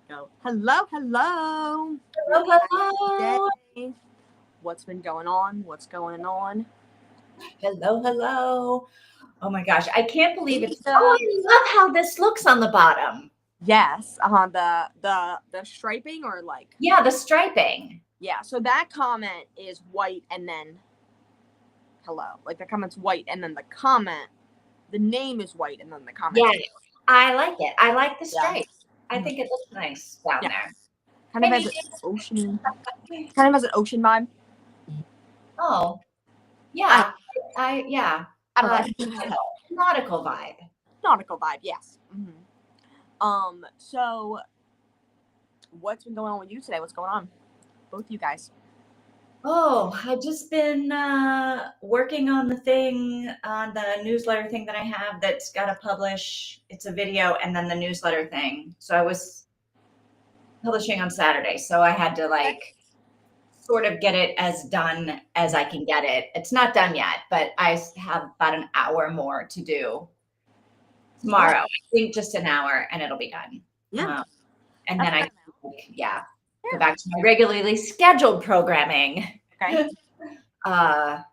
go. Hello, hello. Hello, hello. Today. What's been going on? What's going on? Hello, hello. Oh my gosh, I can't believe it's. The Oh, I love how this looks on the bottom. yes, the striping or like Yeah, the striping. yeah. So that comment is white and then hello. Like the comment's white and then the name is white and then the comment. Yes, I like it. I like the Yeah. stripes. I think it looks nice down Yeah. there. Kind of has an ocean. Kind of has an ocean vibe. Oh, yeah. Yeah. I don't know. Nautical vibe. Nautical vibe. Yes. So what's been going on with you today? What's going on? Both you guys. Oh, I've just been working on the newsletter thing that I have that's got to publish. It's a video and then the newsletter thing. So I was publishing on Saturday. So I had to like sort of get it as done as I can get it. It's not done yet, but I have about an hour more to do tomorrow. I think just an hour and it'll be done. Yeah. And then go back to my regularly scheduled programming. Okay. That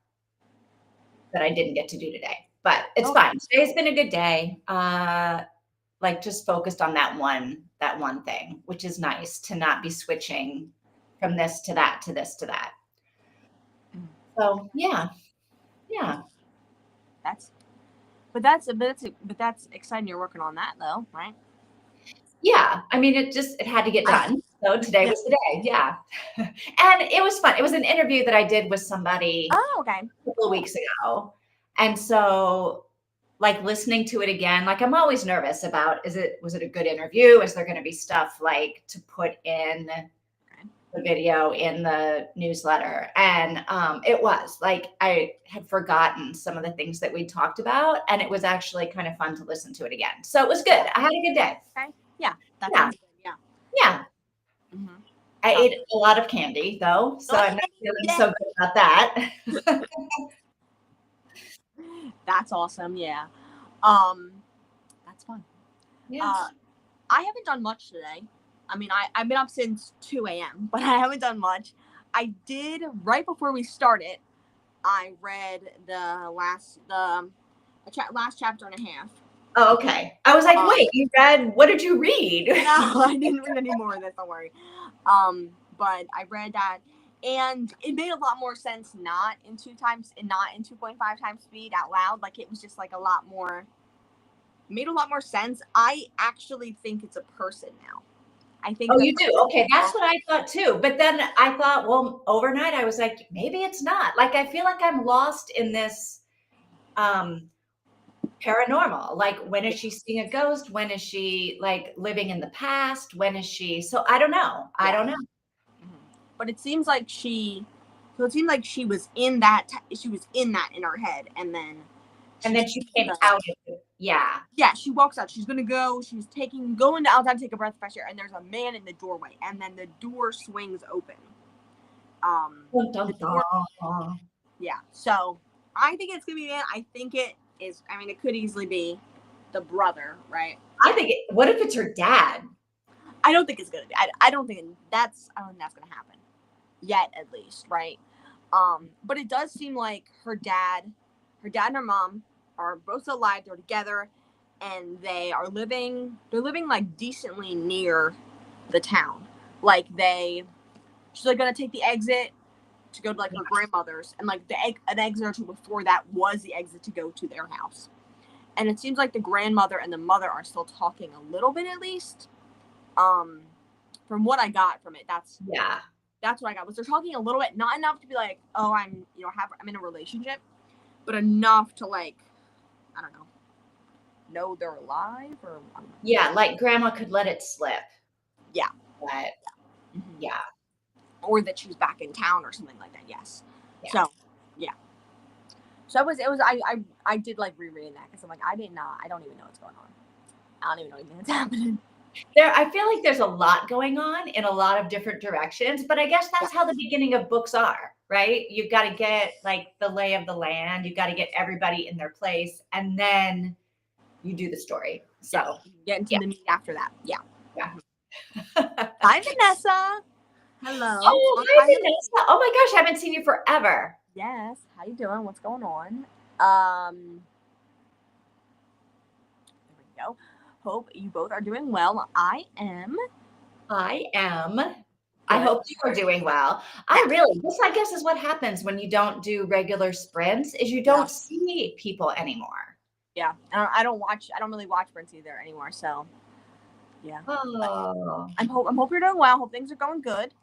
I didn't get to do today, but it's fine. Today's been a good day. Like just focused on that one thing, which is nice to not be switching from this to that to this to that. So yeah. But that's exciting. You're working on that though, right? Yeah, I mean, it had to get done. So today was the day. Yeah, and it was fun. It was an interview that I did with somebody okay. a couple of weeks ago, and so like listening to it again, like I'm always nervous about was it a good interview? Is there going to be stuff like to put in the video in the newsletter? And it was like I had forgotten some of the things that we talked about, and it was actually kind of fun to listen to it again. So it was good. I had a good day. Okay. Yeah. That sounds good. Yeah. Yeah. Mm-hmm. I ate a lot of candy though, so I'm not feeling so good about that. That's awesome. Yeah. That's fun. Yeah. I haven't done much today. I mean, I've been up since 2 a.m., but I haven't done much. I did right before we started. I read the last chapter and a half. Oh, okay. I was like, wait, you read? What did you read? No, I didn't read any more of this. Don't worry. But I read that, and it made a lot more sense not in 2.5 times speed out loud. Like it was just like made a lot more sense. I actually think it's a person now. I think. Oh, you do? Okay, that's what I thought too. But then I thought, well, overnight I was like, maybe it's not. Like I feel like I'm lost in this paranormal. Like when is she seeing a ghost? When is she like living in the past? When is she? So I don't know. I don't know. But it seems like she was in that. She was in that in her head, and then she came out of it. Yeah. Yeah, she walks out. She's gonna go. She's going to outside to take a breath of fresh air, and there's a man in the doorway, and then the door swings open. Yeah. So I think it's gonna be a man. I think it is. I mean, it could easily be the brother, right? What if it's her dad? I don't think it's gonna be. I don't think that's gonna happen yet, at least, right? But it does seem like her dad and her mom are both alive. They're together, and they're living like decently near the town. Like she's like gonna take the exit to go to like her grandmother's, and like an exit or two before that was the exit to go to their house. And it seems like the grandmother and the mother are still talking a little bit, at least. From what I got from it, that's what I got. Was they're talking a little bit, not enough to be like, oh, I'm in a relationship, but enough to like, I don't know they're alive or I don't know. Yeah, like grandma could let it slip. Yeah. But yeah. Or that she's back in town or something like that. Yes. Yeah. So yeah. So I did like rereading that because I'm like, I don't even know what's going on. I don't even know anything that's happening. I feel like there's a lot going on in a lot of different directions, but I guess that's how the beginning of books are, right? You've got to get like the lay of the land. You've got to get everybody in their place, and then you do the story. So get into the meat after that. Yeah. Yeah. Hi, Vanessa. Hello. Oh, Long hi, time no Vanessa. Oh my gosh, I haven't seen you forever. Yes. How you doing? What's going on? There we go. Hope you both are doing well. I am I am. I good. hope you are doing well. Yeah. This I guess is what happens when you don't do regular sprints is you Yeah. don't see people anymore. Yeah. I don't watch. I don't really watch Prince either anymore. So yeah. But Oh, I'm hope you're doing well. Hope things are going good.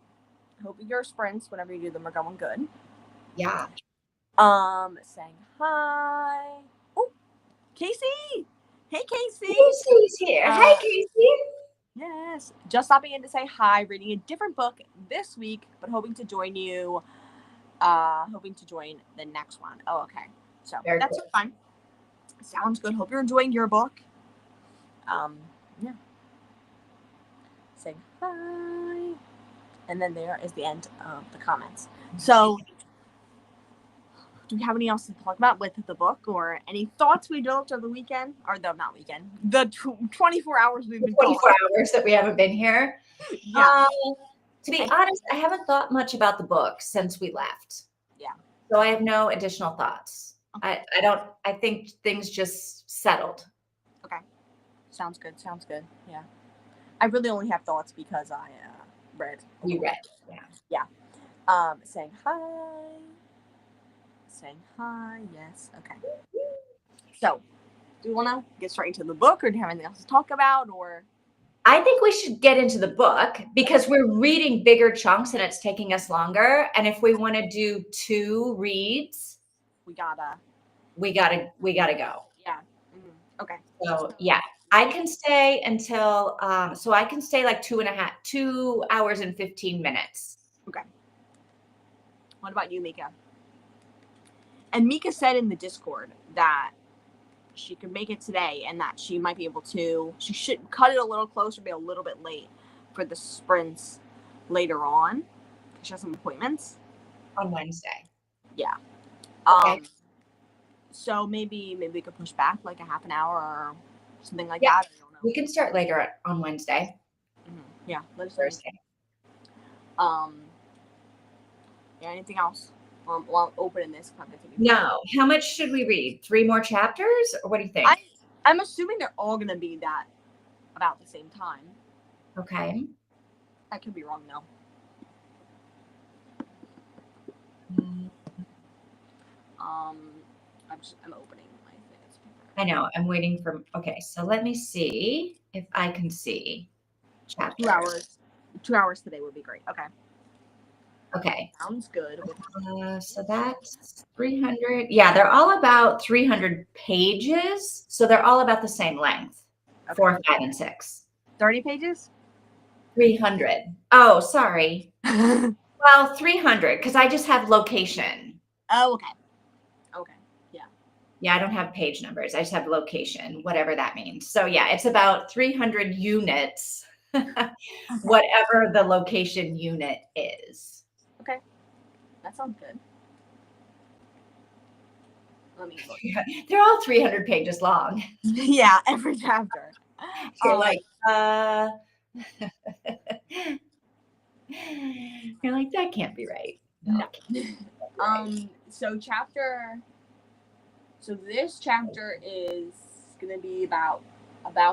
Hope your sprints, whenever you do them, are going good. yeah. Saying hi. Oh, Casey. Hey, Casey. Casey's here. Hey, Uh, Casey. Yes. Just stopping in to say hi, reading a different book this week, but hoping to join you. Hoping to join the next one. Oh, okay. So Very that's cool. fine. Sounds good. Hope you're enjoying your book. Yeah. Saying hi. And then there is the end of the comments. So do we have anything else to talk about with the book or any thoughts we developed over the weekend? Or the not weekend. The 24 hours we've been 24 gone. hours that we haven't been here. Yeah. To be honest, I haven't thought much about the book since we left. Yeah. So I have no additional thoughts. Okay. I think things just settled. Okay. Sounds good. Sounds good. Yeah. I really only have thoughts because I read. You read. Yeah. Saying hi. Saying hi. Yes. Okay. So, do you want to get straight into the book, or do you have anything else to talk about, or? I think we should get into the book because we're reading bigger chunks and it's taking us longer. And if we want to do 2 reads, We gotta. we gotta go. Yeah. Okay. So yeah, I can stay until so I can stay like 2 hours and 15 minutes. Okay. What about you, Mika? And Mika said in the Discord that she could make it today, and that she might be able to. She should cut it a little closer, be a little bit late for the sprints later on. She has some appointments On Wednesday. Yeah. Okay. So maybe we could push back like a half an hour or something like Yeah. that. I don't know. We can start later on Wednesday. Yeah. Let us know. Thursday. Yeah. Anything else? Well, I'm opening this. No. How much should we read? 3 more chapters? Or what do you think? I'm assuming they're all gonna be that about the same time. Okay. I could be wrong though. I'm opening my things. I know. I'm waiting for. Okay, so let me see if I can see chapters. 2 hours. 2 hours today would be great. Okay. Okay. Sounds good. So that's 300. Yeah, they're all about 300 pages. So they're all about the same length. Okay. 4, 5, and 6. 30 pages? 300. Oh, sorry. Well, 300 because I just have location. Oh, okay. Okay. Yeah. Yeah, I don't have page numbers. I just have location, whatever that means. So yeah, it's about 300 units, whatever the location unit is. Okay. That sounds good. Let me look. They're all 300 pages long. Yeah, every chapter. You're like, you're like, that can't be right. No. Right. So this chapter is gonna be about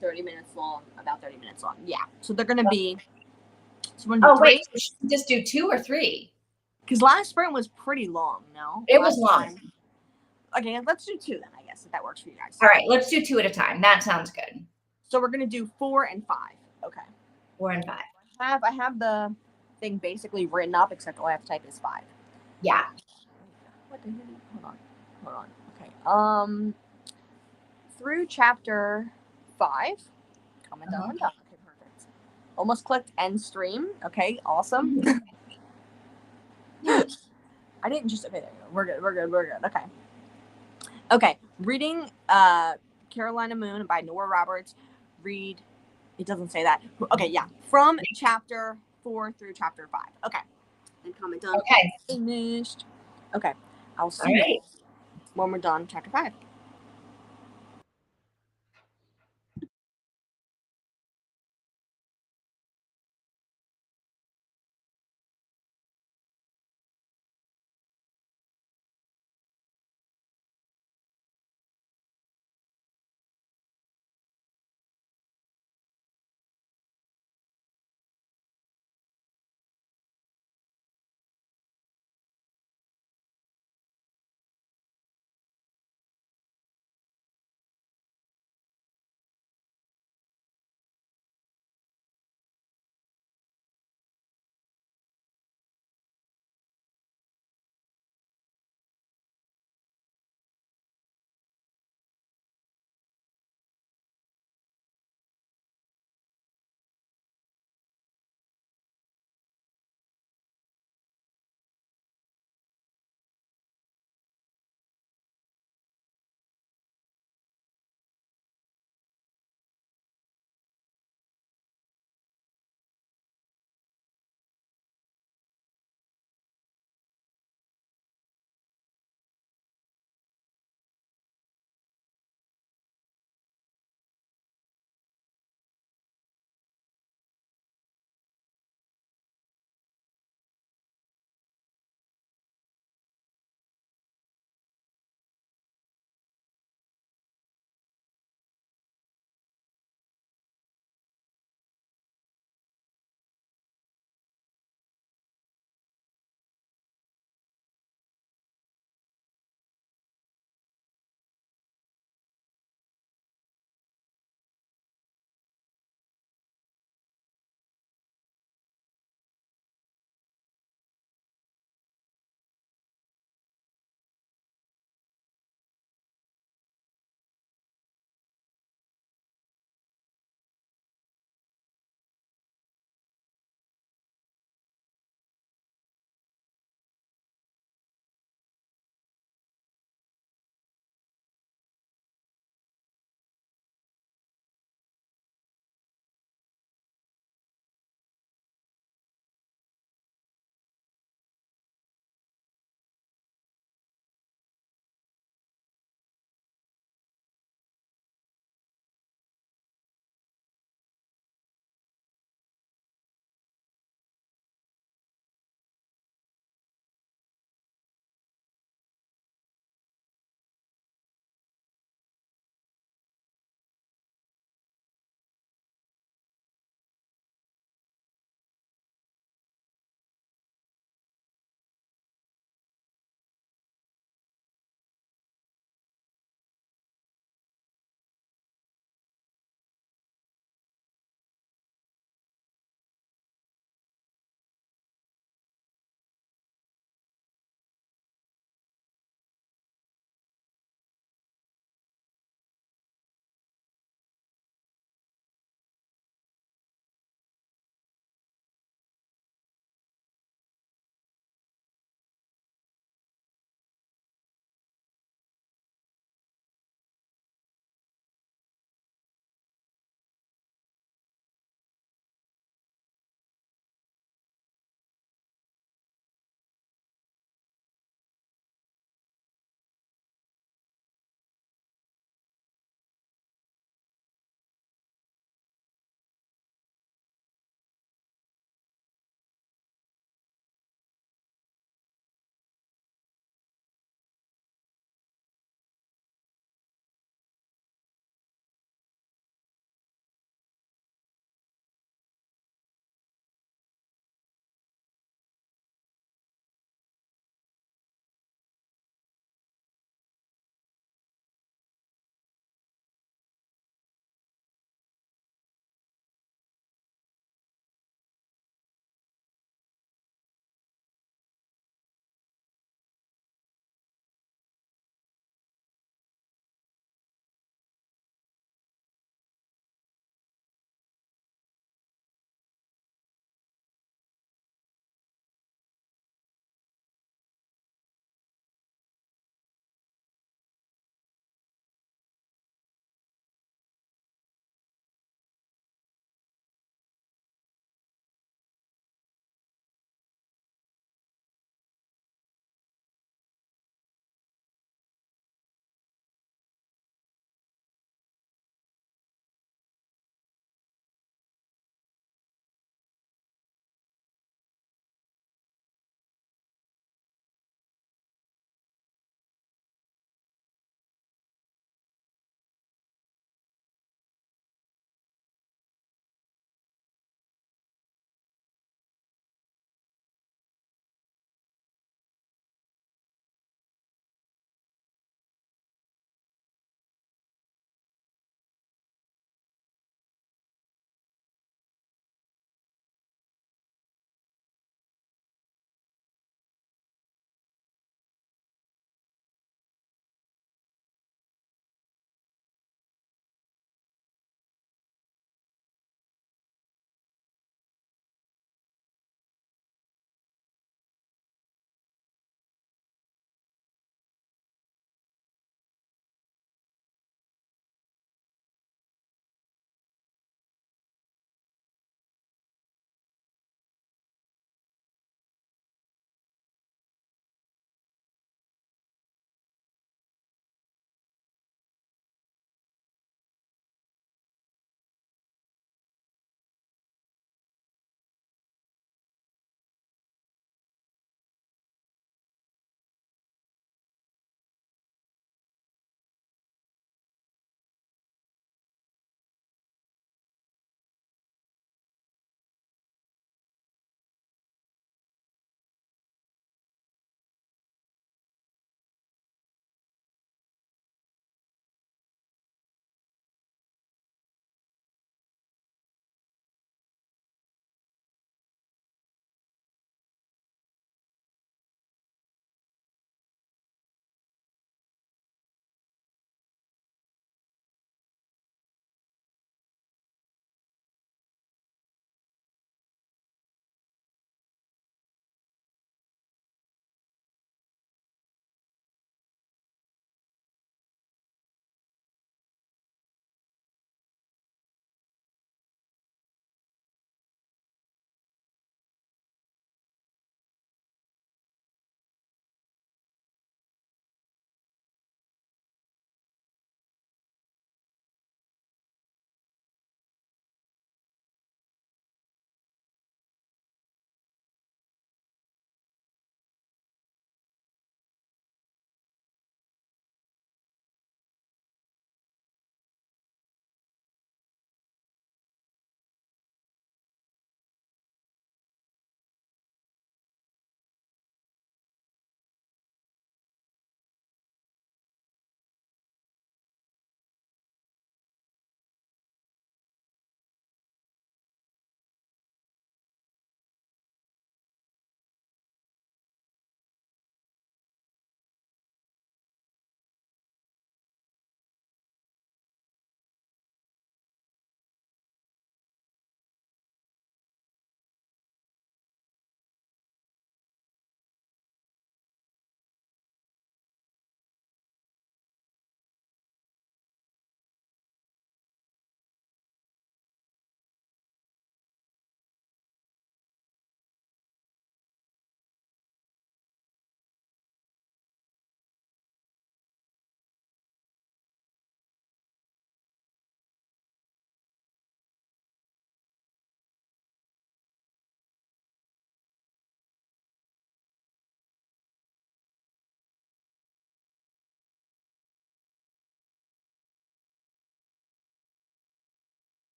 30 minutes long. Yeah. So they're gonna be. So we're gonna do 3. Wait, so should we just do 2 or 3? Because last sprint was pretty long. No, it was long. Time. Okay, let's do 2 then. I guess if that works for you guys. All right, let's do 2 at a time. That sounds good. So we're gonna do 4 and 5. Okay. 4 and 5. I have the thing basically written up, except all I have to type is 5. Yeah. What the hell? Hold on. Okay. Through chapter 5. Comment down. Okay, perfect. Almost clicked end stream. Okay, awesome. I didn't just. Okay, there we go. We're good. Okay. Okay. Reading Carolina Moon by Nora Roberts. Read. It doesn't say that. Okay, yeah. From chapter 4 through chapter 5. Okay. And comment done. Okay. Finished. Okay. I'll see you when we're done chapter 5.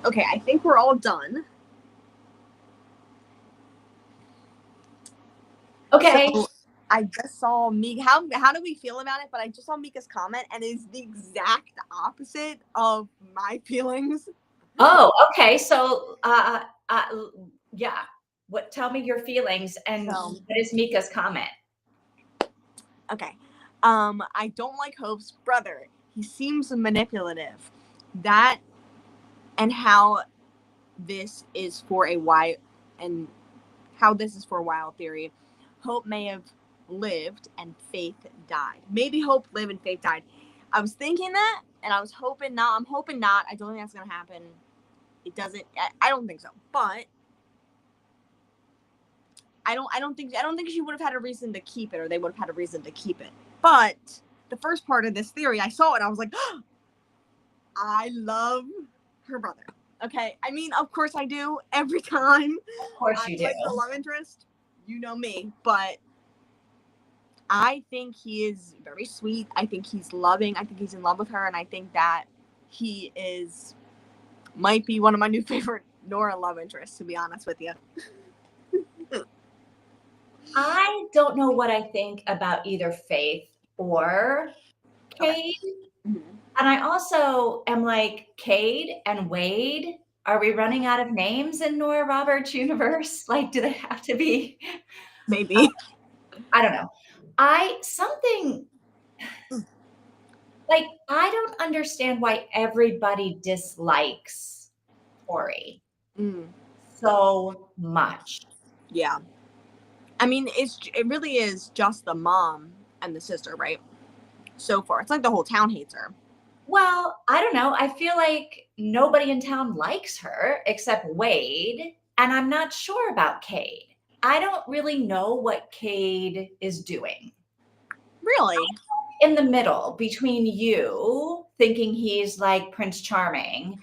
Okay, I think we're all done. Okay. So I just saw Mika. How do we feel about it? But I just saw Mika's comment, and it's the exact opposite of my feelings. Oh, okay. So, yeah. What? Tell me your feelings, and So what is Mika's comment? okay, I don't like Hope's brother. He seems manipulative. That and how this is for a why and how this is for a wild theory. Hope may have lived and Faith died. Maybe Hope lived and Faith died. I was thinking that, and I was hoping not. I'm hoping not. I don't think that's gonna happen. It doesn't. I don't think so. But I don't think she would have had a reason to keep it, or they would have had a reason to keep it. But the first part of this theory, I saw it. I was like, oh, I love her brother. Okay, I mean, of course I do. Every time Of course I you do. like the love interest, you know me. But I think he is very sweet. I think he's loving. I think he's in love with her, and I think that he might be one of my new favorite Nora love interests. To be honest with you, I don't know what I think about either Faith or okay. Cade. Mm-hmm. And I also am like, Cade and Wade, are we running out of names in Nora Roberts' universe? Like, do they have to be? Maybe. I don't know. Something like, I don't understand why everybody dislikes Tori so much. Yeah. I mean, it really is just the mom and the sister, right? So far, it's like the whole town hates her. Well, I don't know. I feel like nobody in town likes her except Wade, and I'm not sure about Cade. I don't really know what Cade is doing. Really? In the middle between you thinking he's like Prince Charming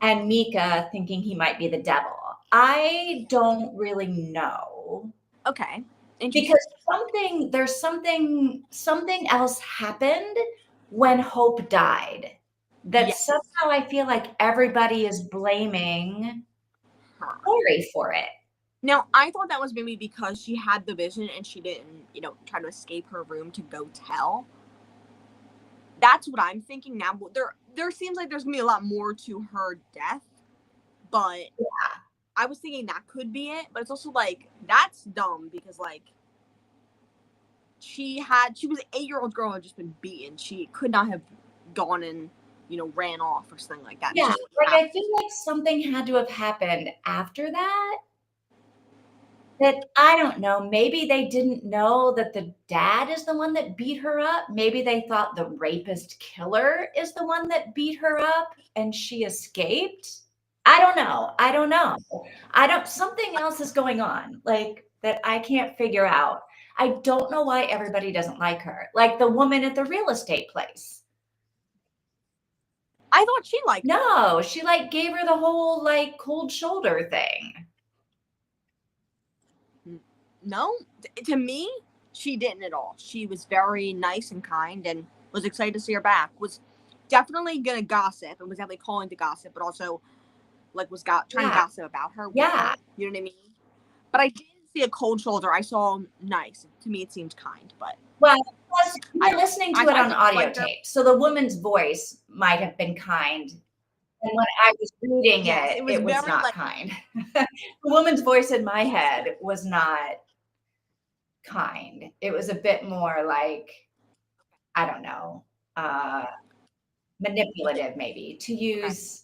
and Mika thinking he might be the devil. I don't really know. Okay. Interesting. Because something else happened when Hope died. That Yes. somehow I feel like everybody is blaming Her. Tori for it. Now, I thought that was maybe because she had the vision and she didn't, try to escape her room to go tell. That's what I'm thinking now. There seems like there's gonna be a lot more to her death, but I was thinking that could be it. But it's also like that's dumb because like she was an 8-year-old girl who had just been beaten. She could not have gone and ran off or something like that. Yeah, Just like I feel like something had to have happened after that. That I don't know, maybe they didn't know that the dad is the one that beat her up. Maybe they thought the rapist killer is the one that beat her up and she escaped. I don't know. I don't know. Something else is going on, like, that I can't figure out. I don't know why everybody doesn't like her. Like the woman at the real estate place. I thought she liked her. No, she like gave her the whole like cold shoulder thing. No, to me, she didn't at all. She was very nice and kind and was excited to see her back. Was definitely gonna gossip and was definitely calling to gossip, but also like was trying to gossip about her. Yeah. You know what I mean? But I didn't see a cold shoulder. I saw nice. To me, it seemed kind, but well, plus you're listening to it on audio like tape, so the woman's voice might have been kind. And when I was reading yes, it was not like, kind. The woman's voice in my head was not kind. It was a bit more like, I don't know, manipulative maybe, to use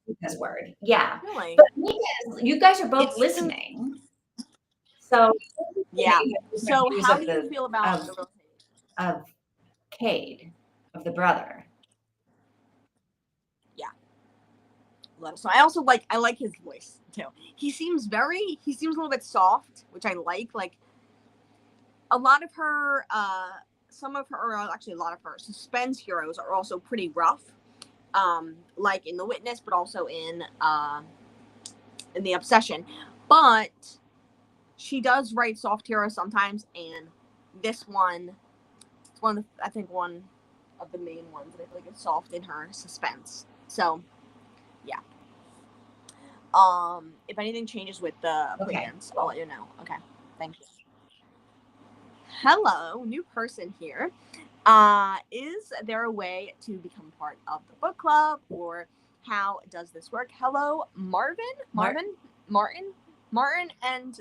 Mika's word. Yeah. really. But Mika, you guys are both listening. So Yeah. So how do you the feel about of the real estate? of Cade, of the brother? Yeah. Let us know. I also I like his voice too. He seems a little bit soft, which I like. Like a lot of her some of her, or actually a lot of her suspense heroes are also pretty rough. Like in The Witness, but also in The Obsession. But she does write soft heroes sometimes, and this one, it's one of the, I think one of the main ones that I feel like is soft in her suspense. So, yeah. If anything changes with the plans, I'll let you know. Okay. Thank you. Hello, new person here. Is there a way to become part of the book club, or how does this work? Hello, Martin, and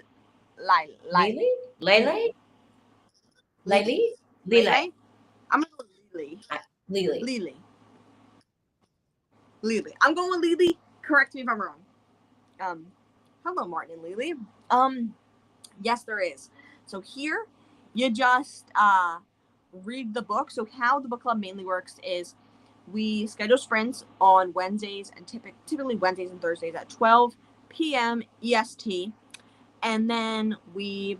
Lily? I'm gonna go with Lily. Lily. I'm going with Lily. Correct me if I'm wrong. Hello, Martin and Lily. Yes, there is. So here, you just read the book. So how the book club mainly works is we schedule sprints on Wednesdays and typically Wednesdays and Thursdays at 12 p.m. EST, and then we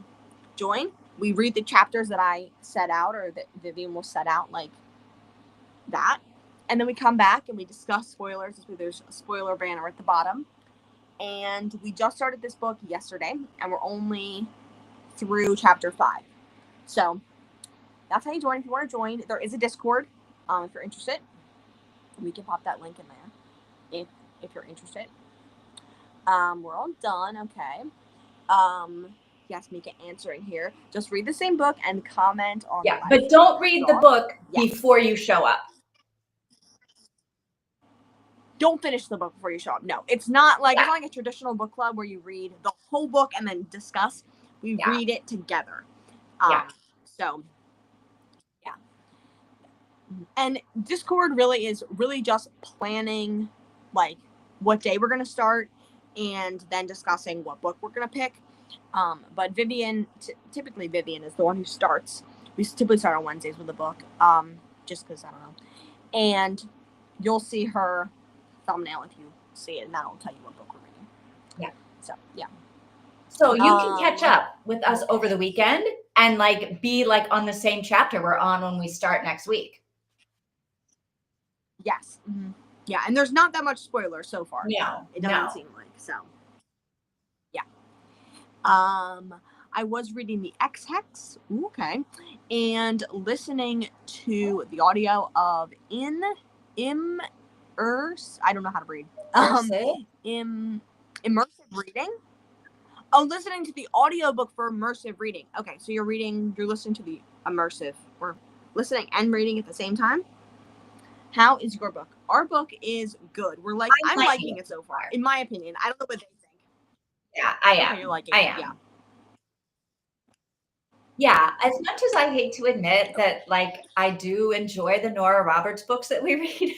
join. We read the chapters that I set out, or that Vivian will set out, like that, and then we come back and we discuss spoilers. There's a spoiler banner at the bottom, and we just started this book yesterday, and we're only through chapter 5. So that's how you join. If you want to join, there is a Discord. If you're interested, we can pop that link in there. If you're interested. We're all done. Okay. Yes, Mika answering here. Just read the same book and comment on. Yeah, but don't read the book before you show up. Don't finish the book before you show up. No, it's not like it's not like a traditional book club where you read the whole book and then discuss. We read it together. So, yeah. And Discord really is just planning, like, what day we're going to start and then discussing what book we're going to pick. But Vivian, typically Vivian is the one who starts. We typically start on Wednesdays with the book, just because, I don't know. And you'll see her thumbnail if you see it, and that'll tell you what book we're reading. Yeah. So, yeah. So you can catch up with us over the weekend and like be like on the same chapter we're on when we start next week. Yes. Mm-hmm. Yeah, and there's not that much spoiler so far. No, it doesn't seem like so. Yeah. I was reading the X-Hex, and listening to the audio of I don't know how to read. Immersive reading. Oh, listening to the audiobook for immersive reading. Okay, so you're listening to the immersive, or listening and reading at the same time. How is your book? Our book is good. I'm liking it so far, in my opinion. I don't know what they think. Yeah, I am. Okay, you're liking it. Yeah. Yeah, as much as I hate to admit that, like, I do enjoy the Nora Roberts books that we read.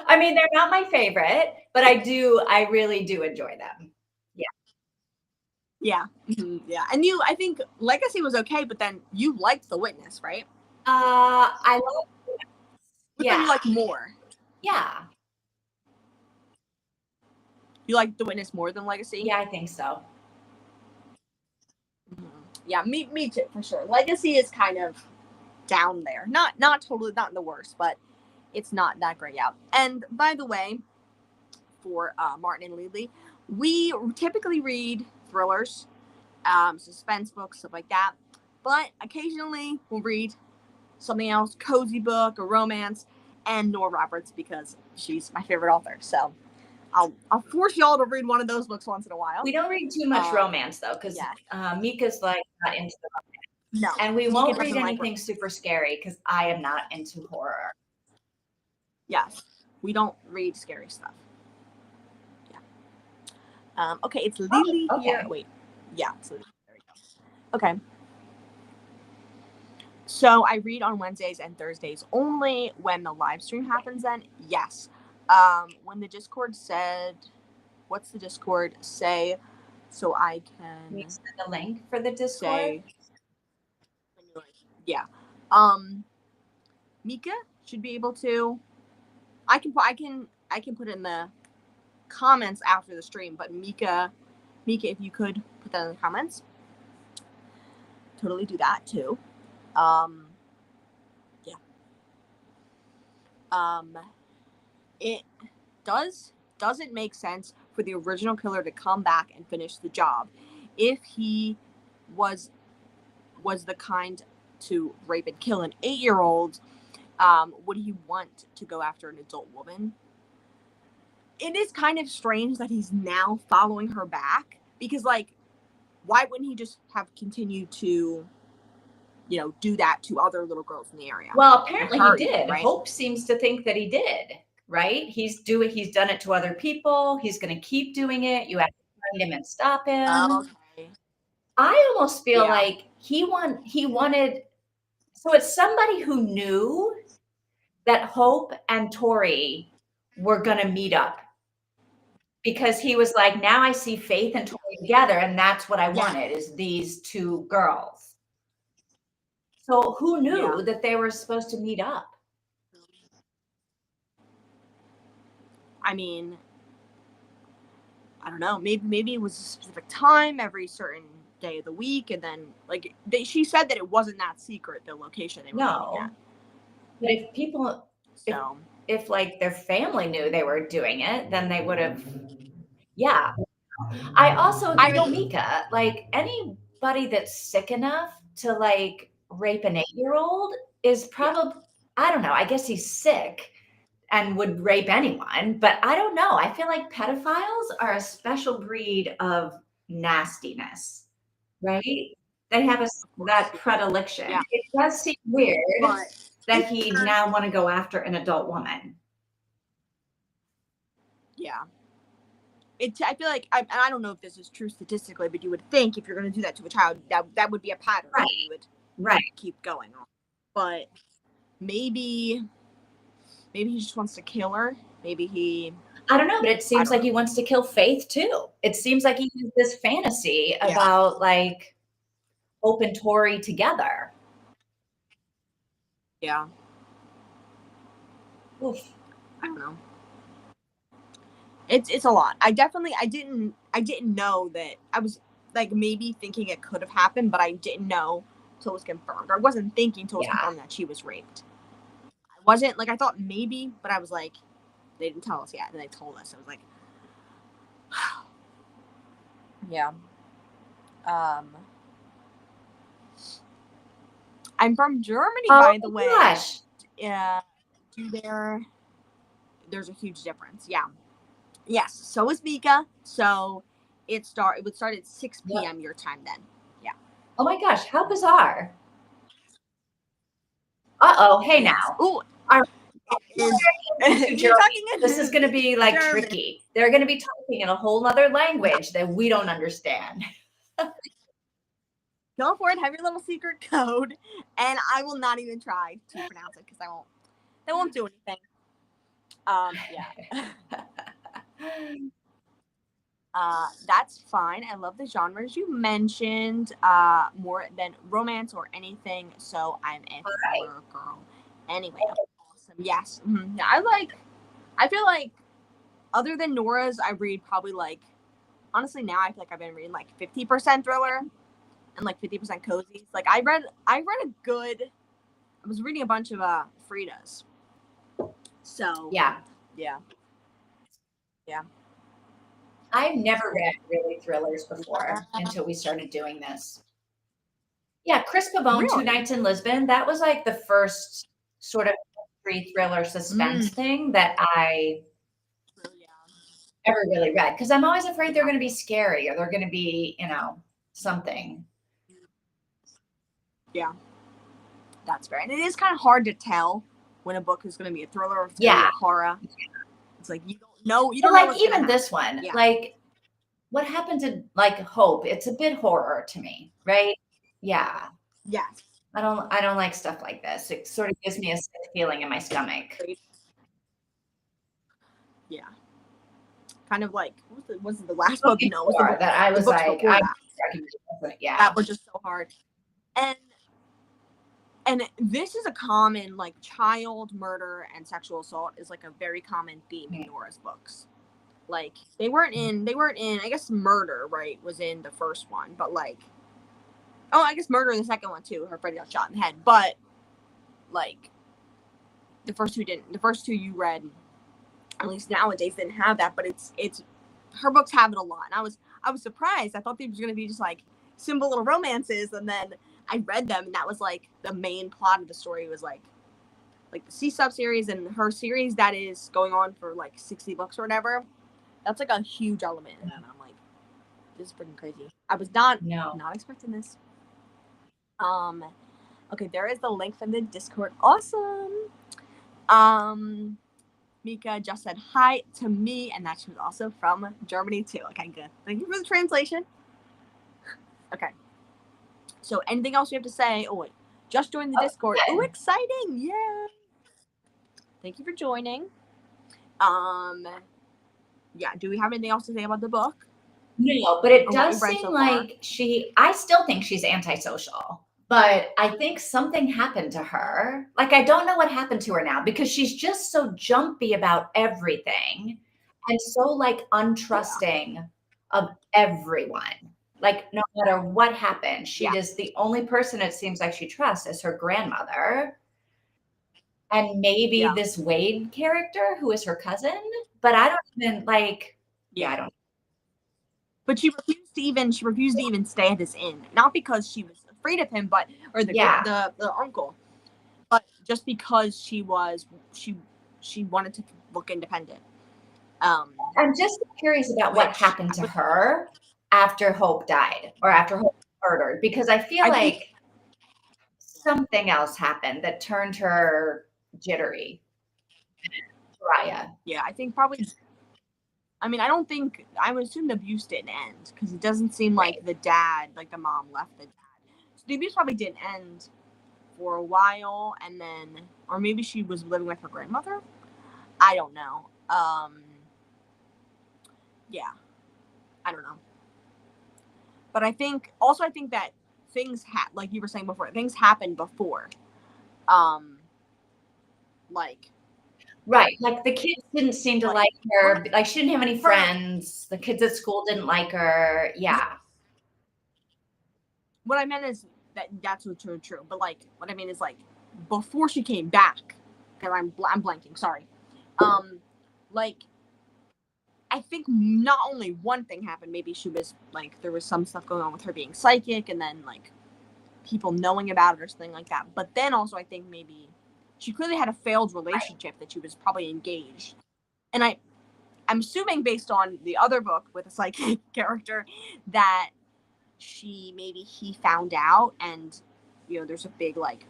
I mean, they're not my favorite, but I really do enjoy them. Yeah. Yeah. Mm-hmm. Yeah. And I think Legacy was okay, but then you liked The Witness, right? I love The Witness. But then you like more. Yeah. You like The Witness more than Legacy? Yeah, I think so. Mm-hmm. Yeah, me too, for sure. Legacy is kind of down there. Not totally, not the worst, but it's not that great out. And by the way, for Martin and Lily, we typically read thrillers, suspense books, stuff like that. But occasionally we'll read something else, cozy book, or romance, and Nora Roberts, because she's my favorite author. So I'll force y'all to read one of those books once in a while. We don't read too much romance though, because Mika's like not into the romance. No, and we won't read anything super scary because I am not into horror. Yes, we don't read scary stuff. Yeah. Okay, it's Lily here. Wait, yeah, it's Lily. There we go. Okay. So I read on Wednesdays and Thursdays only when the live stream happens. Then yes. When the Discord said, what's the Discord say? So I can. We send a link for the Discord. Yeah. Mika should be able to. I can put it in the comments after the stream, but Mika, if you could put that in the comments, totally do that too. Yeah. It doesn't make sense for the original killer to come back and finish the job if he was the kind to rape and kill an 8-year-old. Would he want to go after an adult woman? it is kind of strange that he's now following her back, because like, why wouldn't he just have continued to, do that to other little girls in the area? Well, apparently he did. Even, right? Hope seems to think that he did, right? He's done it to other people. He's going to keep doing it. You have to find him and stop him. Okay. I almost feel Yeah. like he wanted, so it's somebody who knew that Hope and Tori were going to meet up, because he was like, now I see Faith and Tori together, and that's what I wanted, is these two girls. So who knew that they were supposed to meet up? I mean, I don't know. Maybe it was a specific time every certain day of the week, and then like she said that it wasn't that secret, the location they were meeting at. But if people, if like their family knew they were doing it, then they would have. Yeah. I also agree with Mika. Like, anybody that's sick enough to like rape an 8-year-old is probably, I don't know, I guess he's sick and would rape anyone, but I don't know. I feel like pedophiles are a special breed of nastiness, right? They have that predilection. Yeah. It does seem weird that he now want to go after an adult woman. Yeah. I feel like, I don't know if this is true statistically, but you would think if you're going to do that to a child, that would be a pattern that you would keep going on. But maybe he just wants to kill her. Maybe I don't know, but it seems like he wants to kill Faith too. It seems like he has this fantasy about like Hope and Tori together. Yeah. Oof. I don't know. It's a lot. I didn't know that. I was like maybe thinking it could have happened, but I didn't know till it was confirmed. Or I wasn't thinking till it was confirmed that she was raped. I wasn't like, I thought maybe, but I was like, they didn't tell us yet, and they told us. I was like, yeah. I'm from Germany, by the way. Gosh. Yeah. There's a huge difference. Yeah. Yes. So is Mika. So it would start at 6 p.m. your time then. Yeah. Oh my gosh, how bizarre. Uh-oh. Hey now. Ooh. This is going to be like German. Tricky. They're going to be talking in a whole other language that we don't understand. Go for it. Have your little secret code, and I will not even try to pronounce it because they won't do anything. Yeah. That's fine. I love the genres you mentioned, more than romance or anything. So I'm a thriller girl. Anyway, awesome. Yes. Mm-hmm. I feel like other than Nora's, I read probably like, honestly now I feel like I've been reading like 50% thriller and like 50% cozy. Like I read I was reading a bunch of Frida's. So yeah. I've never read really thrillers before until we started doing this. Yeah, Chris Pavone, really? 2 Nights in Lisbon. That was like the first sort of free thriller suspense thing that I ever really read. Because I'm always afraid they're going to be scary or they're going to be, something. Yeah. That's fair. And it is kind of hard to tell when a book is going to be a thriller or if it's going to be a horror. It's like you don't know. You don't know what's even this one. Yeah. Like, what happened to like Hope? It's a bit horror to me, right? Yeah. Yes. I don't like stuff like this. It sort of gives me a sick feeling in my stomach. Yeah. Kind of like was it the last book? No, was the book that I was like, that were just so hard. And this is a common, like, child murder and sexual assault is like a very common theme in Nora's books. Like they weren't in I guess murder, right, was in the first one, but like, oh, I guess murder in the second one too. Her friend got shot in the head, but like the first two you read, at least nowadays, didn't have that, but it's her books have it a lot. And I was surprised. I thought they was gonna be just like simple little romances, and then I read them and that was like the main plot of the story was like like the C Sub series and her series that is going on for like 60 books or whatever. That's like a huge element, and I'm like, this is freaking crazy. I was not expecting this. Okay, there is the link from the Discord. Awesome. Mika just said hi to me, and that she was also from Germany too. Okay, good. Thank you for the translation. Okay. So, anything else you have to say? Oh wait, just joined the Discord. Oh, exciting! Yeah. Thank you for joining. Yeah. Do we have anything else to say about the book? No, but it does seem like I still think she's antisocial, but I think something happened to her. Like, I don't know what happened to her now because she's just so jumpy about everything and so like untrusting of everyone. Like, no matter what happened, she just, the only person it seems like she trusts is her grandmother. And maybe this Wade character who is her cousin, but I don't even like, I don't. But she refused to even stay at this inn, not because she was afraid of him, but or the uncle, but just because she wanted to look independent. I'm just curious about what happened to her after Hope died or after Hope was murdered, because I feel like something else happened that turned her jittery. Raya. Yeah, I think probably. I mean, I would assume the abuse didn't end because it doesn't seem like the dad, like the mom left the dad. So the abuse probably didn't end for a while, and then, or maybe she was living with her grandmother. I don't know. Yeah, I don't know. But I think that things like you were saying before, things happened before. Like. Right. Like the kids didn't seem to like her. Like she didn't have any friends. The kids at school didn't like her. Yeah. What I meant is that's true. But like, what I mean is like before she came back, and I'm blanking. Sorry. Like, I think not only one thing happened. Maybe she was like there was some stuff going on with her being psychic, and then like people knowing about it or something like that. But then also I think maybe she clearly had a failed relationship that she was probably engaged, and I'm assuming based on the other book with a psychic character that he found out, and there's a big like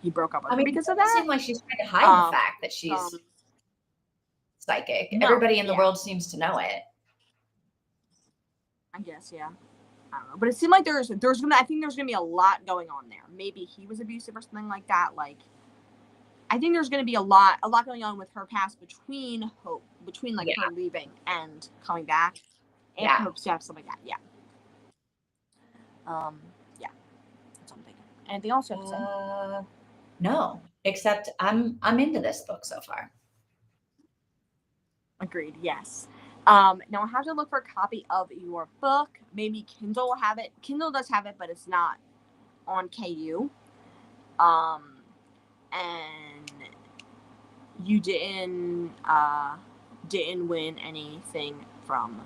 he broke up with her because of that. It seems like she's trying to hide the fact that she's psychic. Everybody in the world seems to know it. I guess, yeah. I don't know, but it seemed like there's gonna be a lot going on there. Maybe he was abusive or something like that. Like, I think there's gonna be a lot going on with her past between like her leaving and coming back, and Hope's death, something like that. Yeah. Yeah. That's what I'm thinking. Anything else you have to say? No, except I'm into this book so far. Agreed. Yes. Now I have to look for a copy of your book. Maybe Kindle will have it. Kindle does have it, but it's not on KU. And you didn't win anything from.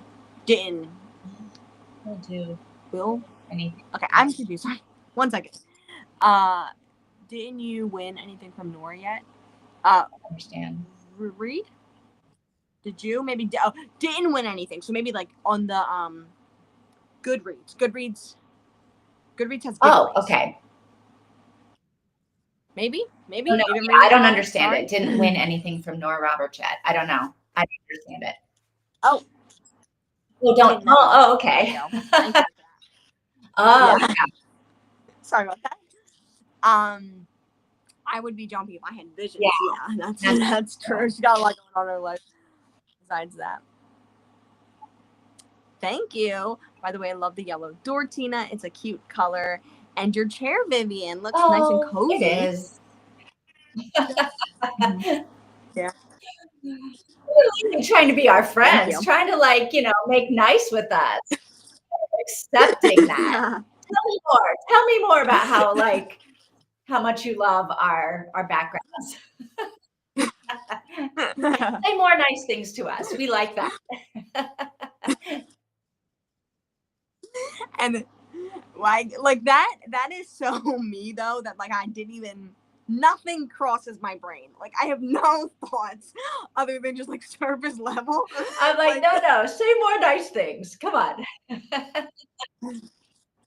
Will? Anything. Okay, I'm confused. Sorry. 1 second. Didn't you win anything from Nora yet? I understand. Read? Did you? Maybe didn't win anything. So maybe like on the Goodreads. Goodreads has giveaways. Oh, okay. Maybe. No, I don't understand it. Didn't win anything from Nora Roberts yet. I don't know. I don't understand it. Oh. Well, don't. Oh, okay. Oh, yeah. Sorry about that. I would be jumpy if I had visions. Yeah, that's true. She's got a lot going on in her life besides that. Thank you. By the way, I love the yellow door, Tina. It's a cute color. And your chair, Vivian, looks nice and cozy. It is. Yeah. You're trying to be our friends, trying to make nice with us. Accepting that. Tell me more about how much you love our backgrounds. Say more nice things to us. We like that. And like that is so me though, that like I didn't even nothing crosses my brain. Like I have no thoughts other than just like surface level. I'm like, no, say more nice things. Come on.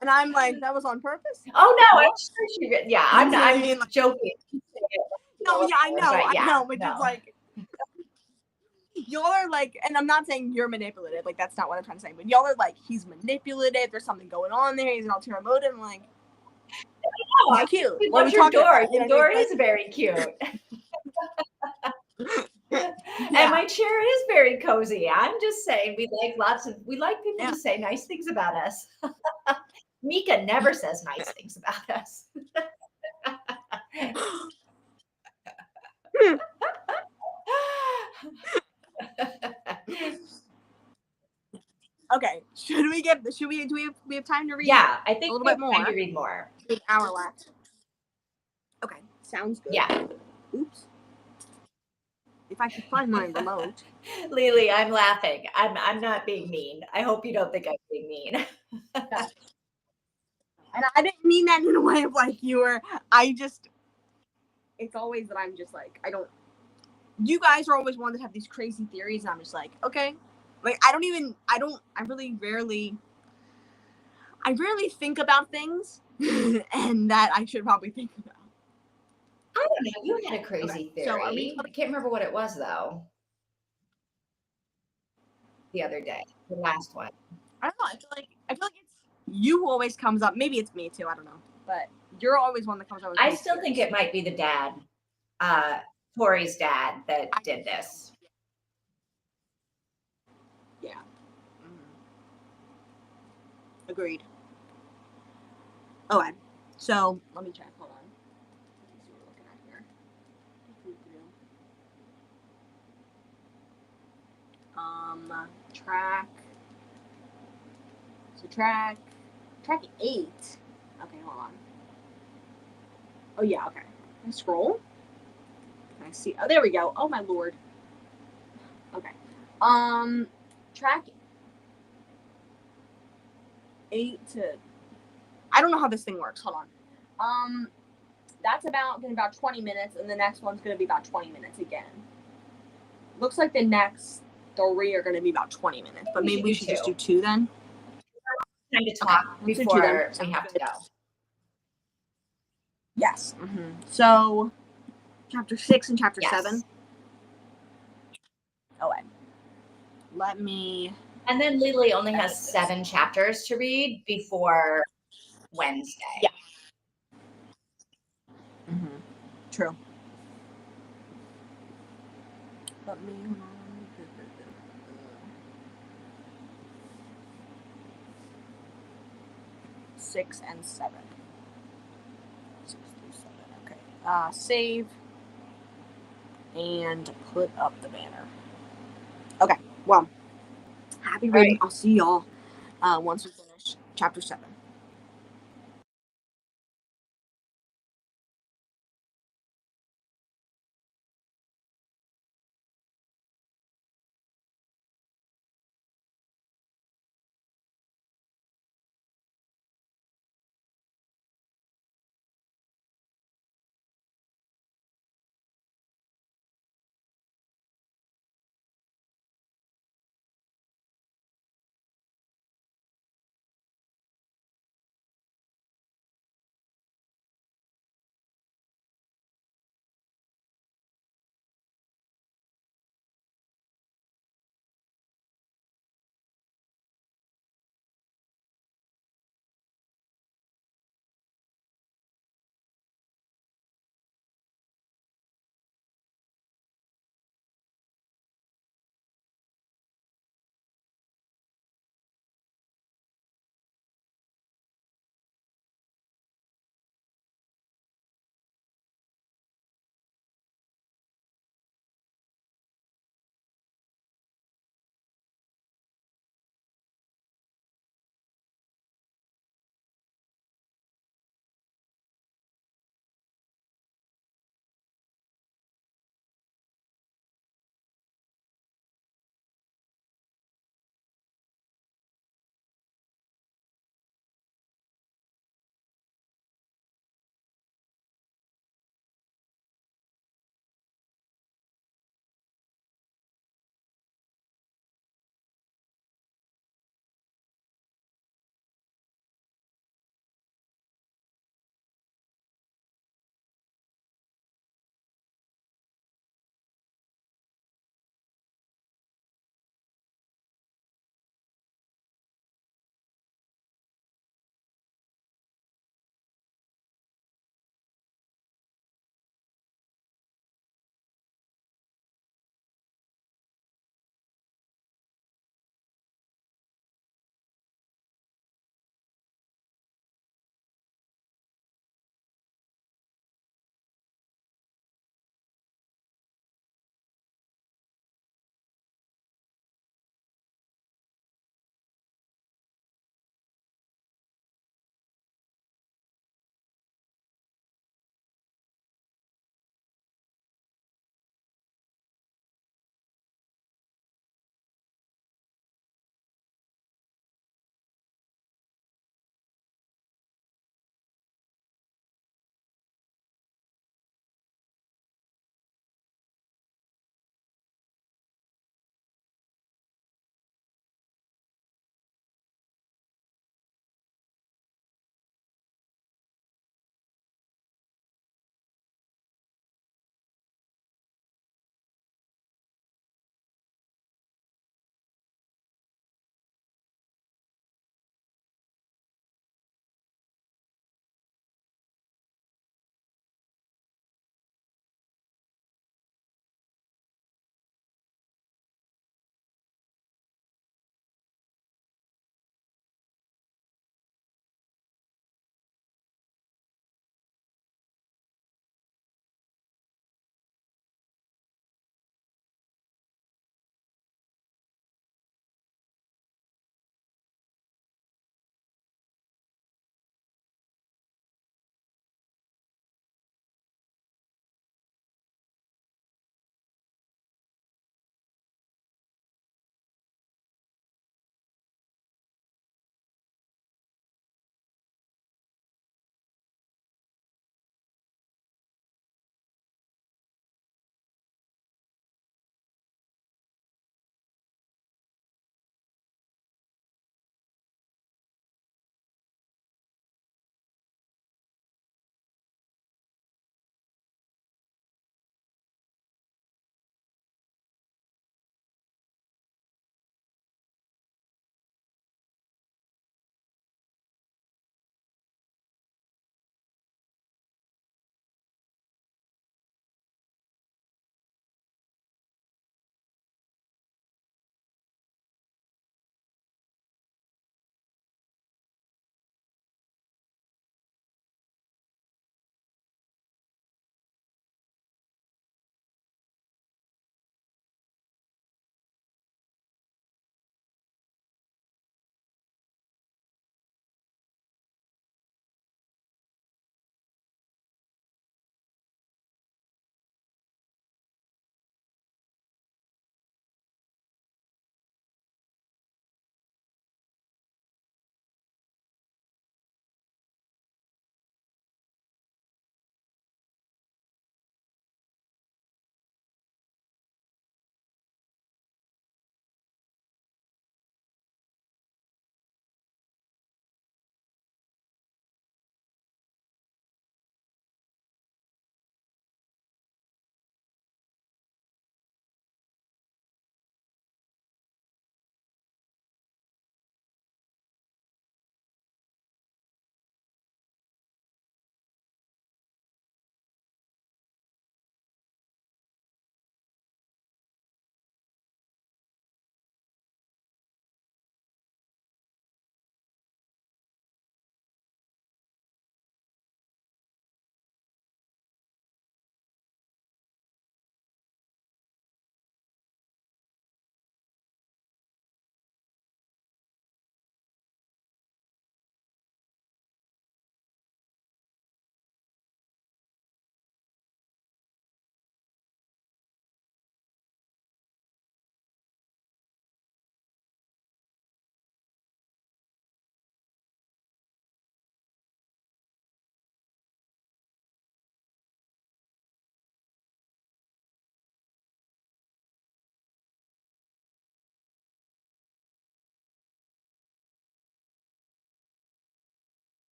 And I'm like, that was on purpose. Oh no, I'm What? sure she. Yeah, You know what I I'm mean? Like, joking. no, yeah, But I yeah, know, but just no. like y'all are like, and I'm not saying you're manipulative. Like that's not what I'm trying to say. But y'all are like, he's manipulative. There's something going on there. He's an ulterior motive. I'm like, Oh, he's cute. we What are we want your talking door. about? You Your know what I mean? door is very cute. And Yeah, my chair is very cozy. I'm just saying we like people yeah. to say nice things about us. Mika never says nice things about us. Okay. Should we get? Should we? Do we have time to read Yeah, I a think little we bit have time more? to read more. An hour left. Okay, sounds good. Yeah. Oops. If I could find my remote. Lily, I'm laughing. I'm not being mean. I hope you don't think I'm being mean. And I didn't mean that in a way of like you were. I just. It's always that I'm just like I don't. You guys are always one that have these crazy theories, and I'm just like, okay. Like I don't even. I don't. I really rarely. I rarely think about things, and that I should probably think about. I don't know. You had a Okay. crazy So are we? theory. I can't remember what it was though. The other day, the last one. I don't know. I feel like it's you who always comes up. Maybe it's me too. I don't know. But you're always one that comes up with I these still think theories. it might be the dad, uh, Tori's dad, I that did do too. this. Yeah. Agreed. Okay. So let me check. Hold on. Let's see what we're looking at here. Track. So track 8. Okay, hold on. Oh yeah. Okay. Can I scroll? Can I see? Oh, there we go. Oh my lord. Okay. Track 8 to. I don't know how this thing works. Hold on. That's about 20 minutes, and the next one's gonna be about 20 minutes again. Looks like the next 3 are gonna be about 20 minutes, but maybe we should just do 2 then. Time to Okay, talk let's do 2 then. before we have to go. Yes. So, chapter 6 and chapter Yes. 7. Okay. Let me. And then Lily only edit has this. 7 chapters to read before Wednesday. Yeah. True. Let me. 6 and 7. 6 through 7. Okay. Save and put up the banner. Okay. Well, happy reading. Right. I'll see y'all once we finish chapter 7.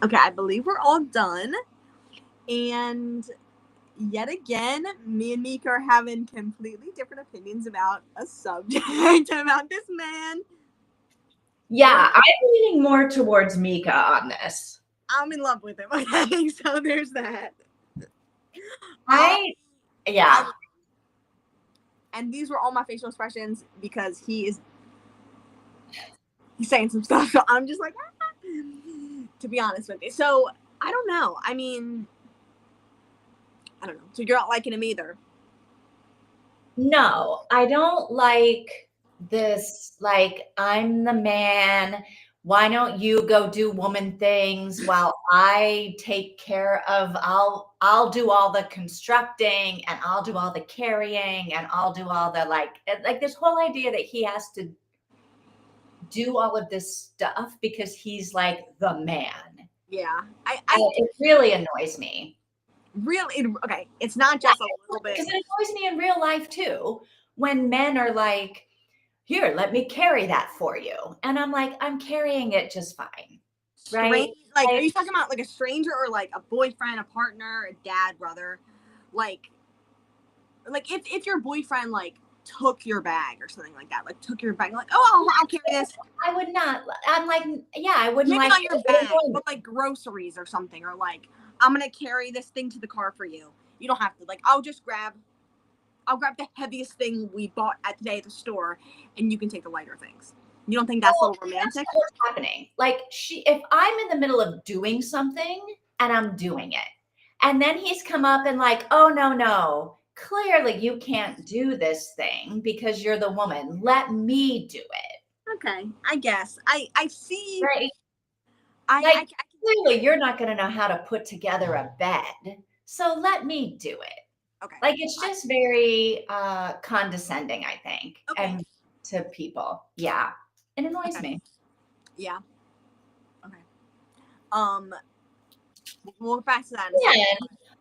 Okay, I believe we're all done. And yet again, me and Mika are having completely different opinions about a subject, about this man. Yeah, I'm leaning more towards Mika on this. I'm in love with him. Okay, so there's that. Yeah. And these were all my facial expressions because he's saying some stuff. So I'm just like, to be honest with you. So I don't know. I mean, I don't know. So you're not liking him either. No, I don't like this, like, I'm the man. Why don't you go do woman things while I take care of, I'll do all the constructing and I'll do all the carrying and I'll do all the like this whole idea that he has to do all of this stuff because he's like the man. Yeah. It really annoys me. Really? Okay. It's not just a little bit. Because it annoys me in real life too when men are like, here, let me carry that for you. And I'm like, I'm carrying it just fine. Right? Like, are you talking about like a stranger or like a boyfriend, a partner, a dad, brother? Like if your boyfriend like took your bag or something like that, like took your bag, like, oh, I'll carry this. I would not. I'm like, yeah, I wouldn't Maybe like not your bag, but like groceries or something, or like, I'm gonna carry this thing to the car for you. You don't have to. Like, I'll grab the heaviest thing we bought today at the store, and you can take the lighter things. You don't think that's a little romantic? That's what's happening. Like if I'm in the middle of doing something and I'm doing it, and then he's come up and like, oh no, clearly you can't do this thing because you're the woman. Let me do it. Okay, I guess I see. Right. I clearly you're not going to know how to put together a bed, so let me do it. Okay. Like it's just very condescending, I think, Okay. and to people. Yeah. It annoys me. Yeah. Okay. We'll get back to that. And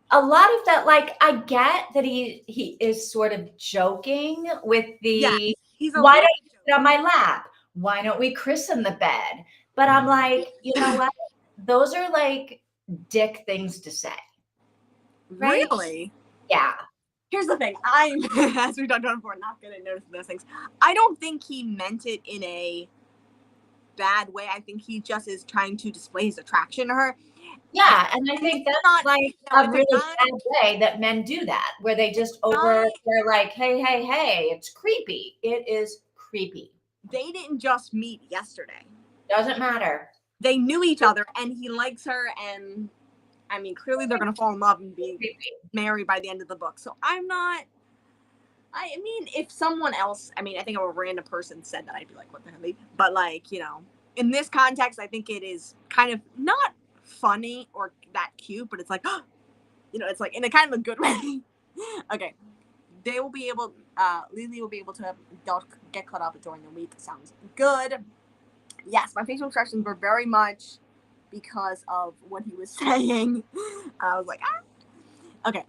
a lot of that, like, I get that he is sort of joking with the why don't you sit on my lap? Why don't we christen the bed? But I'm like, you know what? Those are like dick things to say. Right? Really? Yeah. Here's the thing. I'm, as we talked about before, not going to notice those things. I don't think he meant it in a bad way. I think he just is trying to display his attraction to her. Yeah, and I think that's not like a really bad way that men do that, where they just they're like, hey, it's creepy. It is creepy. They didn't just meet yesterday. Doesn't matter. They knew each other, and he likes her, and I mean, clearly they're going to fall in love and be married by the end of the book. So I mean, if someone else, I mean, I think if a random person said that, I'd be like, what the hell? But like, you know, in this context, I think it is kind of not funny or that cute, but it's like, you know, it's like in a kind of a good way. Okay. They will be able, Lily will be able to get caught up during the week. Sounds good. Yes, my facial expressions were very much because of what he was saying. I was like, ah. Okay.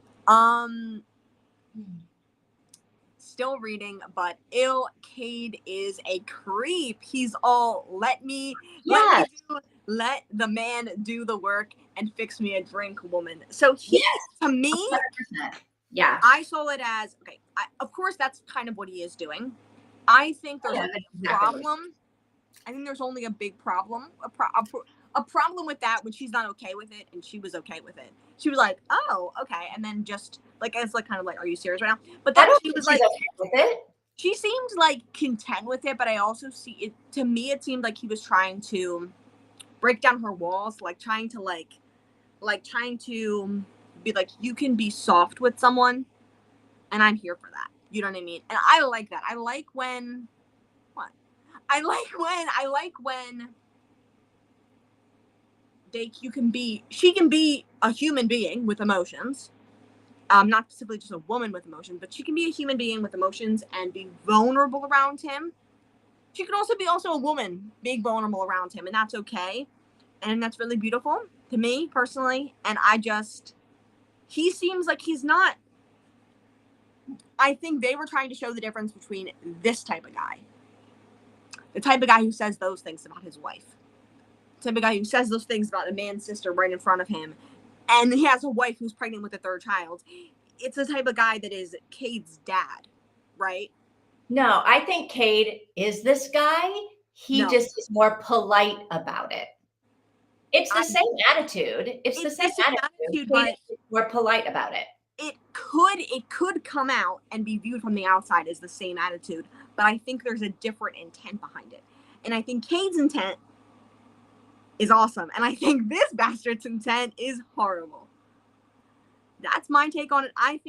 Still reading, but Cade is a creep. He's all let the man do the work and fix me a drink, woman. So he, to me, 100%. Yeah, I saw it as okay. Of course, that's kind of what he is doing. I think there's a problem. I think there's only a big problem, a problem with that when she's not okay with it, and she was okay with it. She was like, "Oh, okay," and then just like it's like kind of like, "Are you serious right now?" But then she was like, okay with it. She seemed like content with it, but I also see it. To me, it seemed like he was trying to break down her walls, like trying to be like, you can be soft with someone, and I'm here for that. You know what I mean? And I like that. I like when she can be a human being with emotions. Not simply just a woman with emotions, but she can be a human being with emotions and be vulnerable around him. She can also be a woman being vulnerable around him, and that's okay. And that's really beautiful to me personally. And he seems like he's not. I think they were trying to show the difference between this type of guy, the type of guy who says those things about his wife, type of guy who says those things about a man's sister right in front of him, and he has a wife who's pregnant with a third child. It's the type of guy that is Cade's dad, right? No, I think Cade is this guy. He No. just is more polite about it. It's the same attitude. It's the same attitude. Cade but is more polite about it. it could come out and be viewed from the outside as the same attitude, but I think there's a different intent behind it. And I think Cade's intent is awesome, and I think this bastard's intent is horrible. That's my take on it. I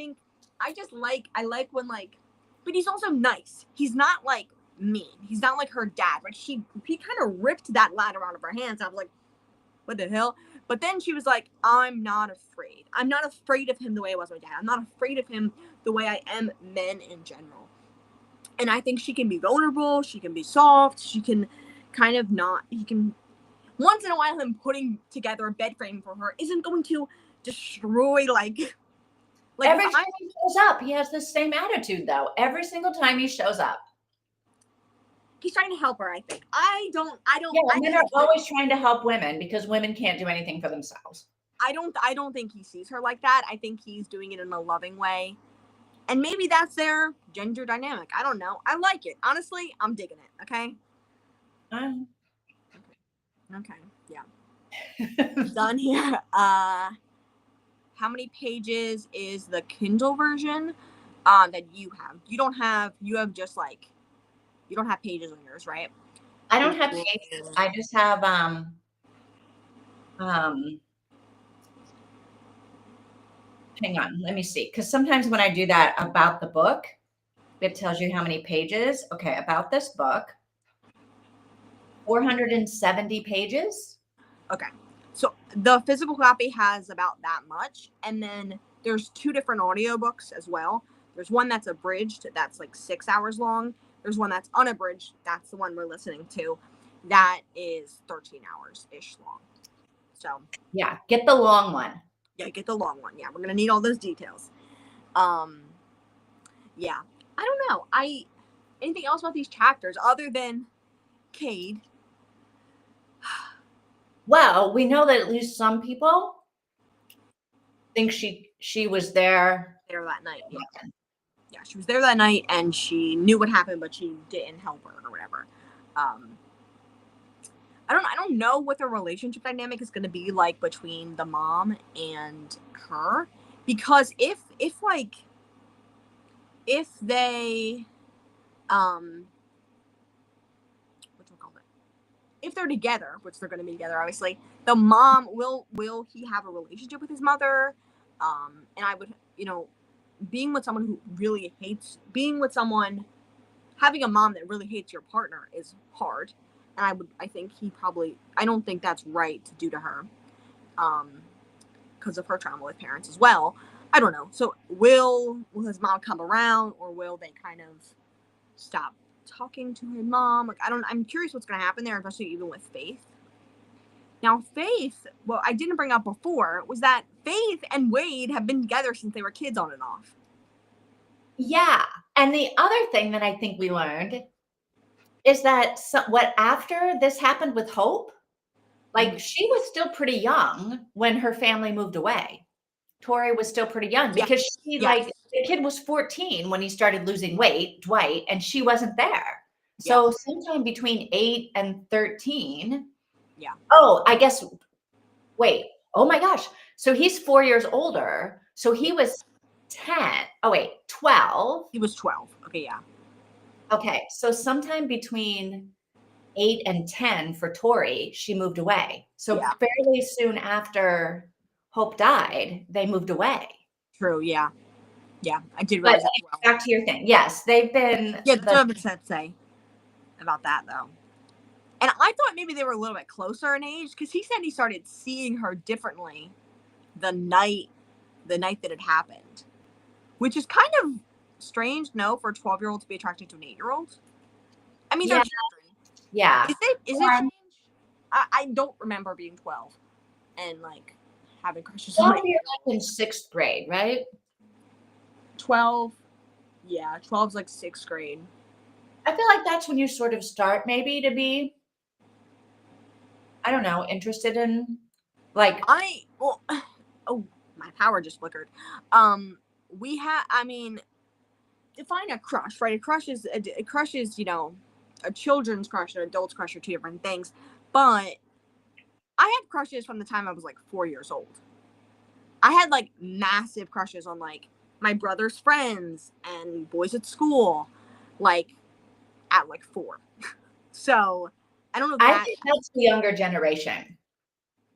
like when, like, but he's also nice. He's not like mean. He's not like her dad. Like he kind of ripped that ladder out of her hands. I was like, what the hell? But then she was like, I'm not afraid. I'm not afraid of him the way I was with my dad. I'm not afraid of him the way I am men in general. And I think she can be vulnerable. She can be soft. She can kind of not. He can, once in a while, him putting together a bed frame for her isn't going to destroy, like every time he shows up, he has the same attitude, though. Every single time he shows up. He's trying to help her, I think. I don't. Yeah, men are always trying to help women because women can't do anything for themselves. I don't think he sees her like that. I think he's doing it in a loving way. And maybe that's their gender dynamic. I don't know. I like it. Honestly, I'm digging it. Okay? Okay. Yeah. Done here. How many pages is the Kindle version that you have? You have just like, you don't have pages on yours, right? I don't have pages. I just have hang on, let me see. Because sometimes when I do that about the book, it tells you how many pages. Okay, about this book, 470 pages. Okay. So the physical copy has about that much. And then there's 2 different audiobooks as well. There's one that's abridged, that's like 6 hours long. There's one that's unabridged. That's the one we're listening to. That is 13 hours-ish long. So yeah, get the long one. Yeah, get the long one. Yeah, we're gonna need all those details. Yeah. I don't know. Anything else about these chapters other than Cade? Well, we know that at least some people think she was there that night. Yeah, she was there that night and she knew what happened, but she didn't help her or whatever. I don't know what the relationship dynamic is going to be like between the mom and her, because if they if they're together, which they're going to be together, obviously, the mom will he have a relationship with his mother? And I would, being with someone who really hates, having a mom that really hates your partner is hard. And I don't think that's right to do to her, because of her trauma with parents as well. I don't know. So will his mom come around, or will they kind of stop talking to his mom? Like, I'm curious what's going to happen there, especially even with Faith. Now, Faith, what I didn't bring up before was that Faith and Wade have been together since they were kids on and off. Yeah. And the other thing that I think we learned is that after this happened with Hope, like, she was still pretty young when her family moved away. Tori was still pretty young because the kid was 14 when he started losing weight, Dwight, and she wasn't there. So sometime between 8 and 13. Yeah. Oh, I guess, wait. Oh my gosh. So he's 4 years older. So he was 10. Oh, wait, 12. He was 12. Okay, yeah. Okay, so sometime between 8 and 10 for Tori, she moved away. So fairly soon after Hope died, they moved away. True, yeah. Yeah, I did realize that as well. Back to your thing. Yes, they've been... Yeah, there's nothing to say about that, though. And I thought maybe they were a little bit closer in age, because he said he started seeing her differently the night that it happened. Which is kind of strange, no, for a 12-year-old to be attracted to an 8-year-old. I mean, they're children. Yeah. Is it strange? I don't remember being 12 and, like, having crushes on my... You're like in 6th grade, right? 12. Yeah, 12's like 6th grade. I feel like that's when you sort of start maybe to be... I don't know, interested in like well, oh, my power just flickered. We have, I mean, define a crush, right? A crush is, you know, a children's crush and an adult's crush are two different things. But I had crushes from the time I was like 4 years old. I had like massive crushes on like my brother's friends and boys at school, like at like 4. So I don't know if I that think that's the younger generation.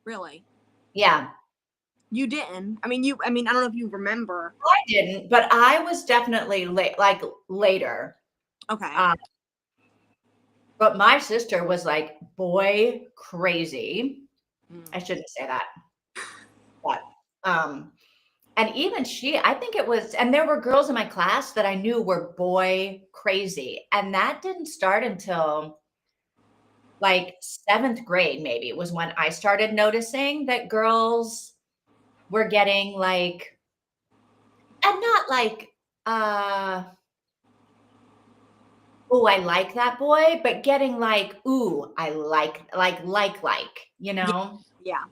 really. Yeah. You didn't. I mean, I mean, I don't know if you remember. I didn't, but I was definitely like later. Okay. But my sister was like boy crazy. I Mm. shouldn't say that. But and even she, I think it was, and there were girls in my class that I knew were boy crazy. And that didn't start until like 7th grade, maybe was when I started noticing that girls were getting like, and not like, oh, I like that boy, but getting like, ooh, I like, you Yeah. know? Yeah.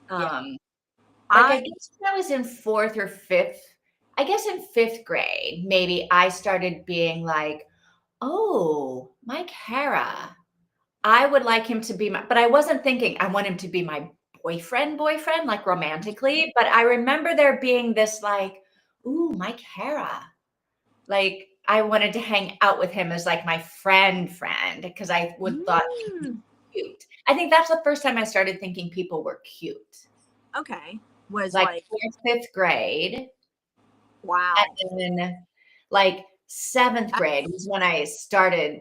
Yeah. Um, like I I. guess when I was in 4th or 5th, I guess in 5th grade, maybe I started being like, oh, Mike Hara. I would like him to be my, but I wasn't thinking I want him to be my boyfriend, like romantically. But I remember there being this like, ooh, Mike Hara. Like I wanted to hang out with him as like my friend, because I would thought he was Mm, cute. I think that's the first time I started thinking people were cute. okay. Was Like like 4th, 5th grade. wow. And then like 7th That's, grade was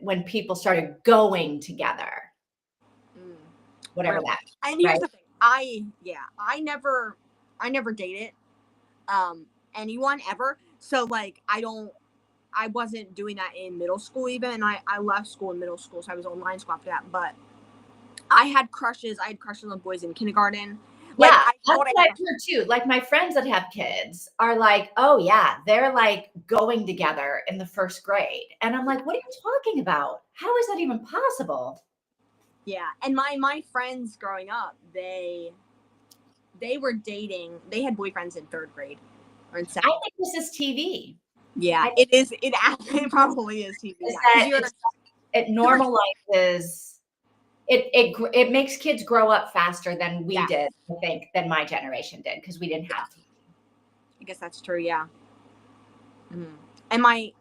when people started going together, mm, whatever really. that, And right? here's the thing. I never dated anyone ever. So like I wasn't doing that in middle school even, and I left school in middle school, so I was online school after that. But I had crushes. I had crushes on boys in kindergarten. Like Yeah, I that's thought I what had I've heard too. Like my friends that have kids are like, oh yeah, they're like going together in the 1st grade. And I'm like, what are you talking about? How is that even possible? yeah. And my friends growing up, they were dating. They had boyfriends in 3rd grade or in I 2nd. think this is TV. Yeah, I it is. It probably is TV. think Yeah, because that it you're normalizes it makes kids grow up faster than we yeah, did, I think, than my generation did, because we didn't yeah. have TV. I guess that's true. Yeah. Mm. And my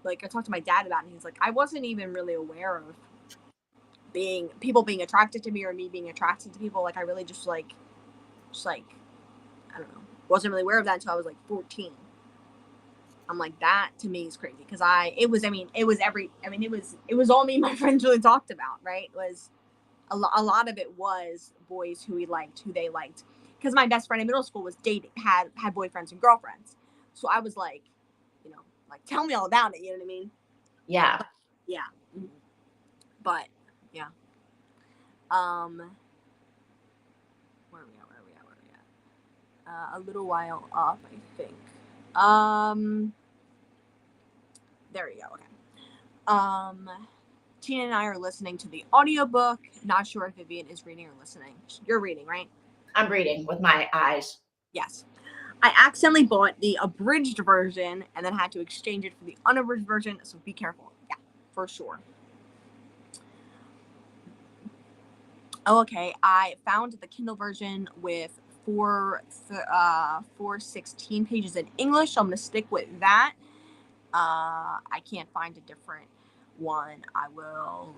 like I talked to my dad about it. And he's like, I wasn't even really aware of people being attracted to me or me being attracted to people. Like I really just like I don't know, wasn't really aware of that until I was like 14. I'm like that to me is crazy because it was all me and my friends really talked about, right? It was a lot of it was boys who they liked, because my best friend in middle school was dating had boyfriends and girlfriends, so I was like, you know, like tell me all about it, you know what I mean? Yeah. Yeah. But yeah. um where are we at a little while up, I think. There we go. Okay. Tina and I are listening to the audiobook. Not sure if Vivian is reading or listening. You're reading, right? I'm reading with my eyes. Yes. I accidentally bought the abridged version and then had to exchange it for the unabridged version, so be careful. Yeah, for sure. Oh, okay. I found the Kindle version with 416 pages in English, so I'm going to stick with that. I can't find a different one. I will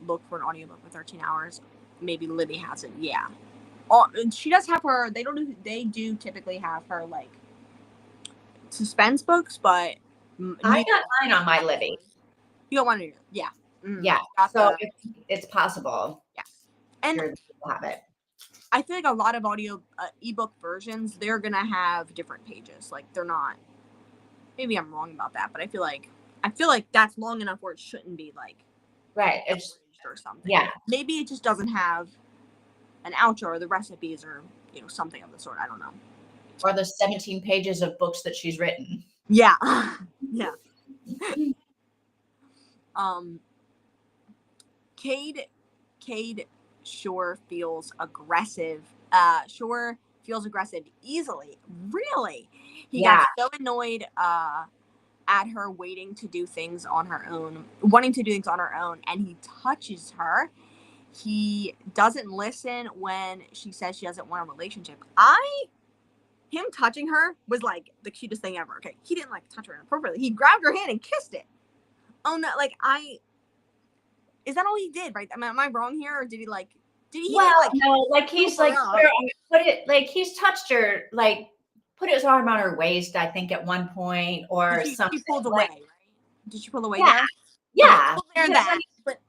look for an audiobook for 13 hours. Maybe Libby has it. Yeah. Oh, and she does have her. They do typically have her like suspense books, but I got mine on my Libby. you don't want to. Yeah. Yeah. So it's possible. Yeah. And You'll have it. I feel like a lot of audio ebook versions, they're gonna have different pages. Like they're not. Maybe I'm wrong about that, but I feel like that's long enough where it shouldn't be like right. It's or something. Yeah. Maybe it just doesn't have an outro or the recipes or something of the sort. I don't know. Or the 17 pages of books that she's written. Yeah. Yeah. Cade Shore feels aggressive. Shore feels aggressive easily. Really, he got Yeah. so annoyed at her waiting to do things on her own, wanting to do things on her own, and he touches her. He doesn't listen when she says she doesn't want a relationship. Him touching her was like the cutest thing ever. Okay, he didn't like touch her inappropriately. He grabbed her hand and kissed it. Oh no, like is that all he did? Right? Am I wrong here, or did he like? Did he Well, didn't like no, like he's scoop her like up? put it like he's touched her, like put his arm on her waist, I think at one point or She something. pulled away, Like, right? Did she pull away yeah, there? Okay, yeah. so there Because I that. mean, But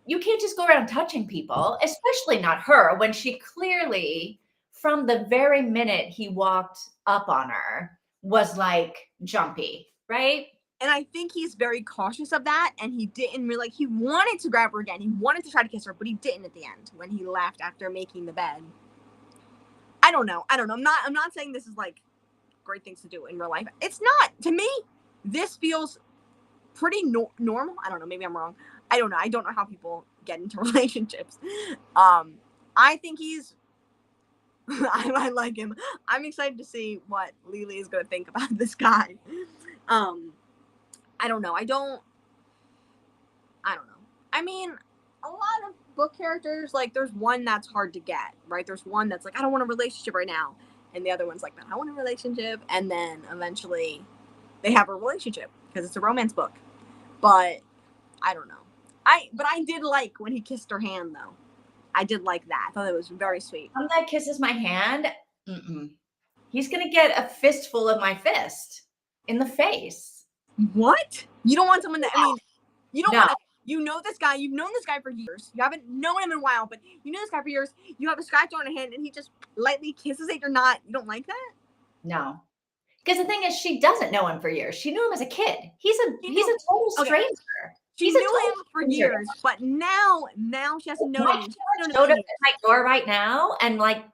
you can't just go around touching people, especially not her, when she clearly, from the very minute he walked up on her, was like jumpy, right? and I think he's very cautious of that, and he didn't really like. He wanted to grab her again. He wanted to try to kiss her, but he didn't at the end when he left after making the bed. I don't know. I'm not saying this is like great things to do in real life. It's not. To me, this feels pretty normal. I don't know. Maybe I'm wrong. I don't know. I don't know how people get into relationships. I think he's. I like him. I'm excited to see what Lily is going to think about this guy. I don't know. I don't know. I mean, a lot of book characters, like, there's one that's hard to get, right? There's one that's like, I don't want a relationship right now. And the other one's like, I want a relationship. And then eventually they have a relationship because it's a romance book. But I don't know. But I did like when he kissed her hand, though. I did like that. I thought it was very sweet. One that kisses my hand, he's gonna get a fistful of my fist in the face. What? You don't want someone that, I mean, you don't No. want to, you know this guy, you've known this guy for years. You haven't known him in a while, but you know this guy for years. You have a scratch on your hand and he just lightly kisses it. You don't like that? No. Because the thing is, she doesn't know him for years. She knew him as a kid. He's a total Okay. stranger. She knew him for years, but now she hasn't known him. If he showed up at my door right now and like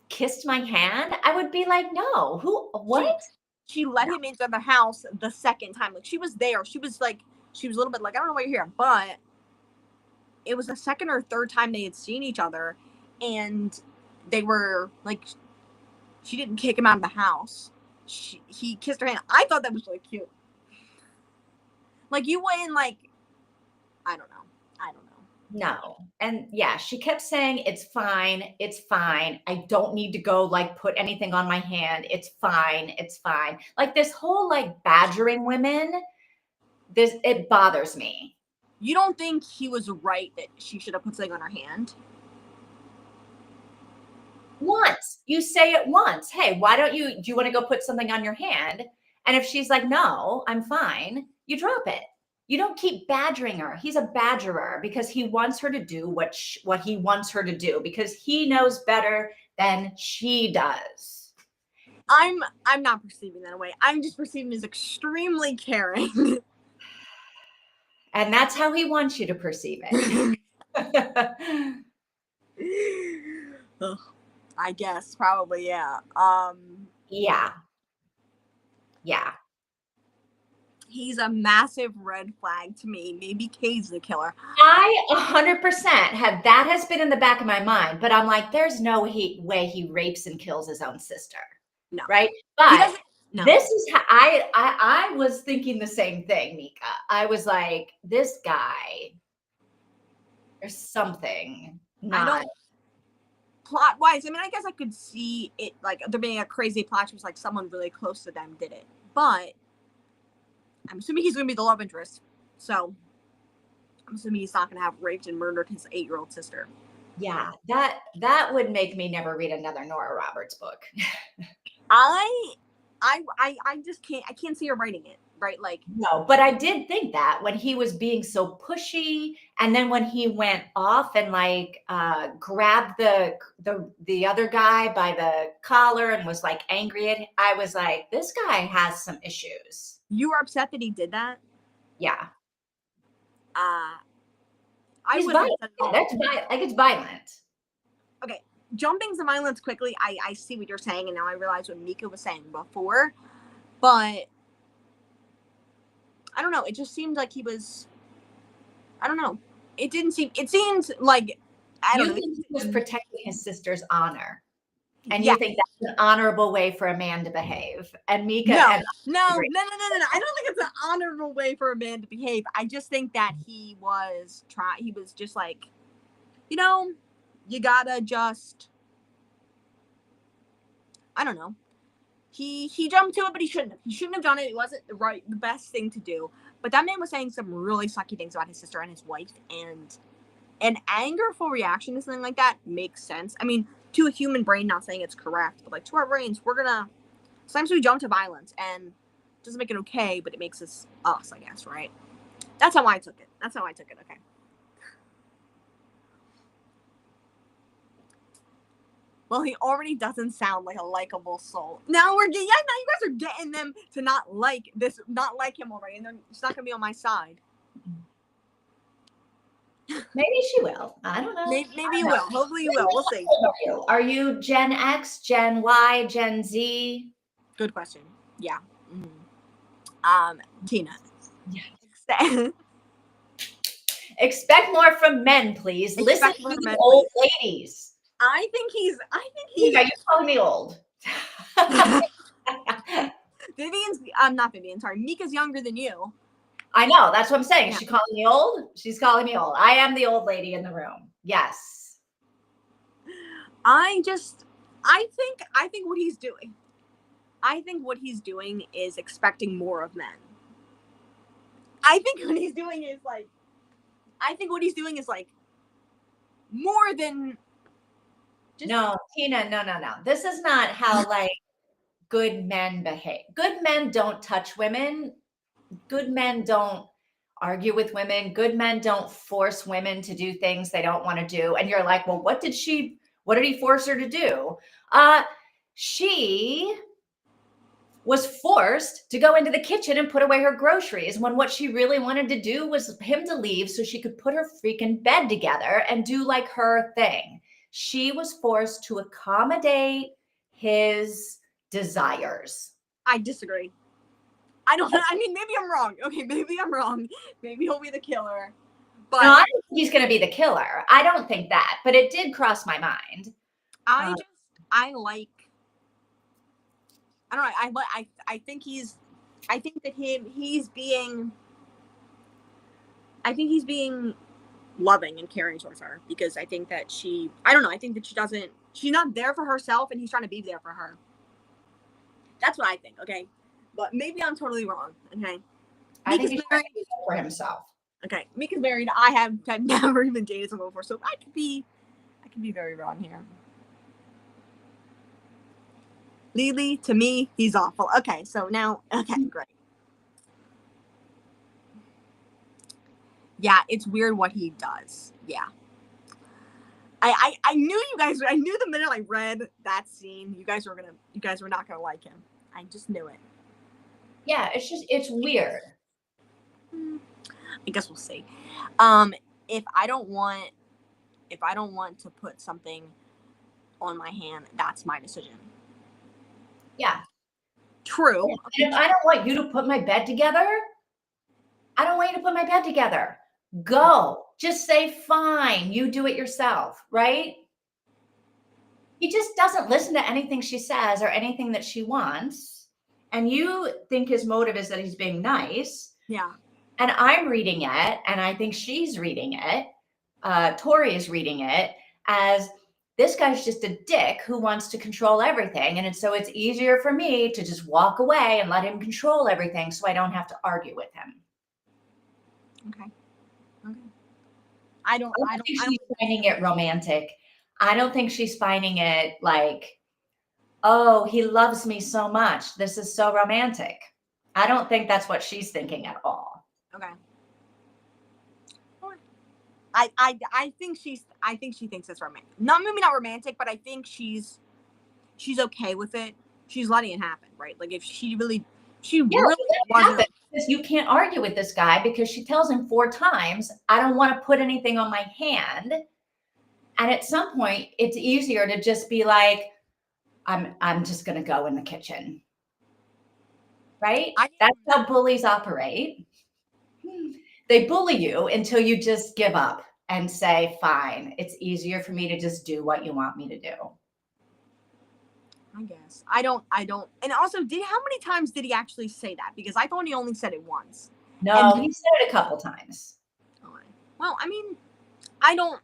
kissed my hand, I would be like, no, what? She let him into the house the second time. Like, she was there. She was a little bit like, I don't know why you're here, but it was the second or third time they had seen each other, and they were like, she didn't kick him out of the house. He kissed her hand. I thought that was really cute. Like, you wouldn't, like, I don't know. No. And yeah, she kept saying, it's fine. It's fine. I don't need to go like put anything on my hand. It's fine. It's fine. Like this whole like badgering women, it bothers me. You don't think he was right that she should have put something on her hand? Once. You say it once. Hey, do you want to go put something on your hand? And if she's like, no, I'm fine, you drop it. You don't keep badgering her. He's a badgerer because he wants her to do what he wants her to do because he knows better than she does. I'm not perceiving that way. I'm just perceiving him as extremely caring. And that's how he wants you to perceive it. I guess probably, yeah. Yeah. He's a massive red flag to me. Maybe Kay's the killer. I 100% has been in the back of my mind, but I'm like, there's no way he rapes and kills his own sister. No. Right? But no. This is how I was thinking the same thing, Mika. I was like, this guy, there's something not. Plot wise, I mean, I guess I could see it like there being a crazy plot twist, like someone really close to them did it. But I'm assuming he's going to be the love interest. So I'm assuming he's not going to have raped and murdered his 8-year-old sister. Yeah, that would make me never read another Nora Roberts book. I just can't. I can't see her writing it, right? Like, no, but I did think that when he was being so pushy, and then when he went off and like grabbed the other guy by the collar and was like angry at him, I was like, this guy has some issues. You were upset that he did that? Yeah. He's violent. It's violent. Okay. Jumping to violence quickly, I see what you're saying, and now I realize what Mika was saying before, but I don't know. It just seemed like he was, I don't know. It seems like I don't You know. think he was protecting his sister's honor, and Yeah. you think that's an honorable way for a man to behave. And Mika No, and no. I don't think it's an honorable way for a man to behave. I just think that he was just like, you know, you gotta just, I don't know. He jumped to it, but he shouldn't have. He shouldn't have done it. It wasn't the best thing to do. But that man was saying some really sucky things about his sister and his wife, and an angerful reaction to something like that makes sense. I mean, to a human brain, not saying it's correct, but like to our brains, sometimes we jump to violence, and it doesn't make it okay, but it makes us, I guess, right? That's how I took it. Okay. Well, he already doesn't sound like a likable soul. Now you guys are getting them to not like him already, and then it's not gonna be on my side. maybe she will. I don't know. Maybe you will. Hopefully you will. We'll see. Are you Gen X, Gen Y, Gen Z? Good question. Yeah. Mm-hmm. Tina. Yeah. Expect more from men, please. Listen to the old ladies. I think he's. Are you calling me old? I'm not Vivian. Sorry, Mika's younger than you. I know. That's what I'm saying. Yeah. Is she calling me old? She's calling me old. I am the old lady in the room. Yes. I think what he's doing. I think what he's doing is expecting more of men. I think what he's doing is like more than. No, Tina, no. This is not how like good men behave. Good men don't touch women. Good men don't argue with women. Good men don't force women to do things they don't want to do. And you're like, well, what did he force her to do? She was forced to go into the kitchen and put away her groceries when what she really wanted to do was him to leave so she could put her freaking bed together and do like her thing. She was forced to accommodate his desires. I disagree. I mean, maybe I'm wrong. Okay, maybe I'm wrong. Maybe he'll be the killer. But no, I don't think he's going to be the killer. I don't think that, but it did cross my mind. I think he's being loving and caring towards her, because I think that she's not there for herself, and he's trying to be there for her. That's what I think, okay? But maybe I'm totally wrong, okay? I think he's trying to be there for himself. Okay, Mika's married. I've never even dated someone before, so I could be very wrong here. Lily, to me, he's awful. Okay, so now, great. Yeah, it's weird what he does. Yeah. I knew I knew the minute I read that scene, you guys were not gonna like him. I just knew it. Yeah, it's weird. I guess we'll see. If I don't want to put something on my hand, that's my decision. Yeah. True. If I don't want you to put my bed together, I don't want you to put my bed together. Go. Just say, fine, you do it yourself, right? He just doesn't listen to anything she says or anything that she wants. And you think his motive is that he's being nice. Yeah. And I'm reading it, and I think she's reading it. Tori is reading it as this guy's just a dick who wants to control everything. And so it's easier for me to just walk away and let him control everything so I don't have to argue with him. Okay. I don't think she's finding it romantic. I don't think she's finding it like, oh, he loves me so much. This is so romantic. I don't think that's what she's thinking at all. Okay. I think she thinks it's romantic. Maybe not romantic, but I think she's okay with it. She's letting it happen, right? Like if she really wasn't. You can't argue with this guy because she tells him 4 times, I don't want to put anything on my hand. And at some point, it's easier to just be like, I'm just going to go in the kitchen. Right? That's how bullies operate. They bully you until you just give up and say, fine, it's easier for me to just do what you want me to do. I guess. I don't. And also, how many times did he actually say that? Because I thought he only said it once. No, And he said it a couple times. Well, I mean, I don't.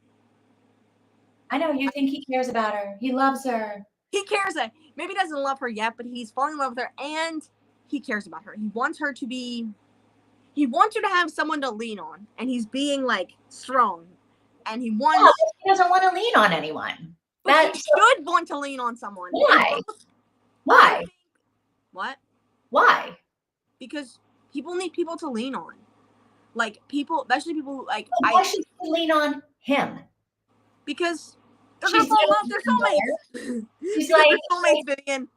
I know you think he cares about her. He loves her. He cares. Maybe he doesn't love her yet, but he's falling in love with her, and he cares about her. He wants her to be. He wants her to have someone to lean on, and he's being like strong, and he wants. Yeah, but he doesn't want to lean on anyone. But he should want to lean on someone. Why? Why? What? Why? Because people need people to lean on. Like people, especially people who like. Why should she lean on him? Because they're gonna fall in love. They're soulmates. She's like soulmates, Vivian.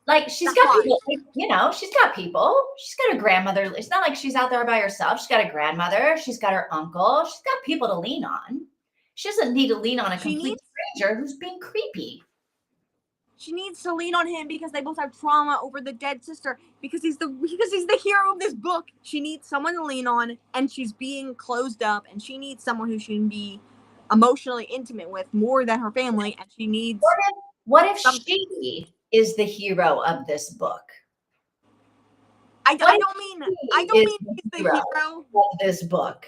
Like she's got people, you know, she's got people. She's got a grandmother. It's not like she's out there by herself. She's got a grandmother. She's got her uncle. She's got people to lean on. She doesn't need to lean on a complete stranger who's being creepy. She needs to lean on him because they both have trauma over the dead sister. Because he's the hero of this book. She needs someone to lean on, and she's being closed up, and she needs someone who she can be emotionally intimate with more than her family. And she needs. What if she is the hero of this book? I don't mean he's the hero of this book.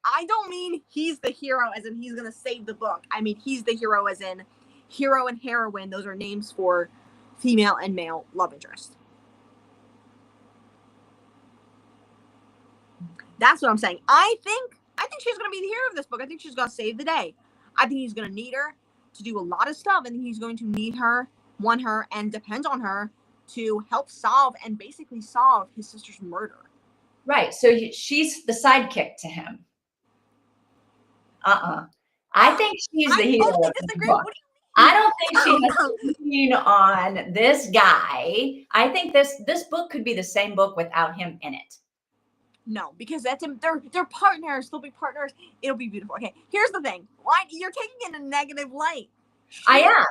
I don't mean he's the hero as in he's gonna save the book. I mean he's the hero as in hero and heroine. Those are names for female and male love interest. That's what I'm saying. I think she's gonna be the hero of this book. I think she's gonna save the day. I think he's gonna need her to do a lot of stuff, and he's going to need her, want her, and depend on her to help basically solve his sister's murder. Right. So she's the sidekick to him. I think she's the hero of the book. I don't think she has to lean on this guy. I think this book could be the same book without him in it. No, because they're partners. They'll be partners. It'll be beautiful. Okay, here's the thing. Why you're taking it in a negative light? I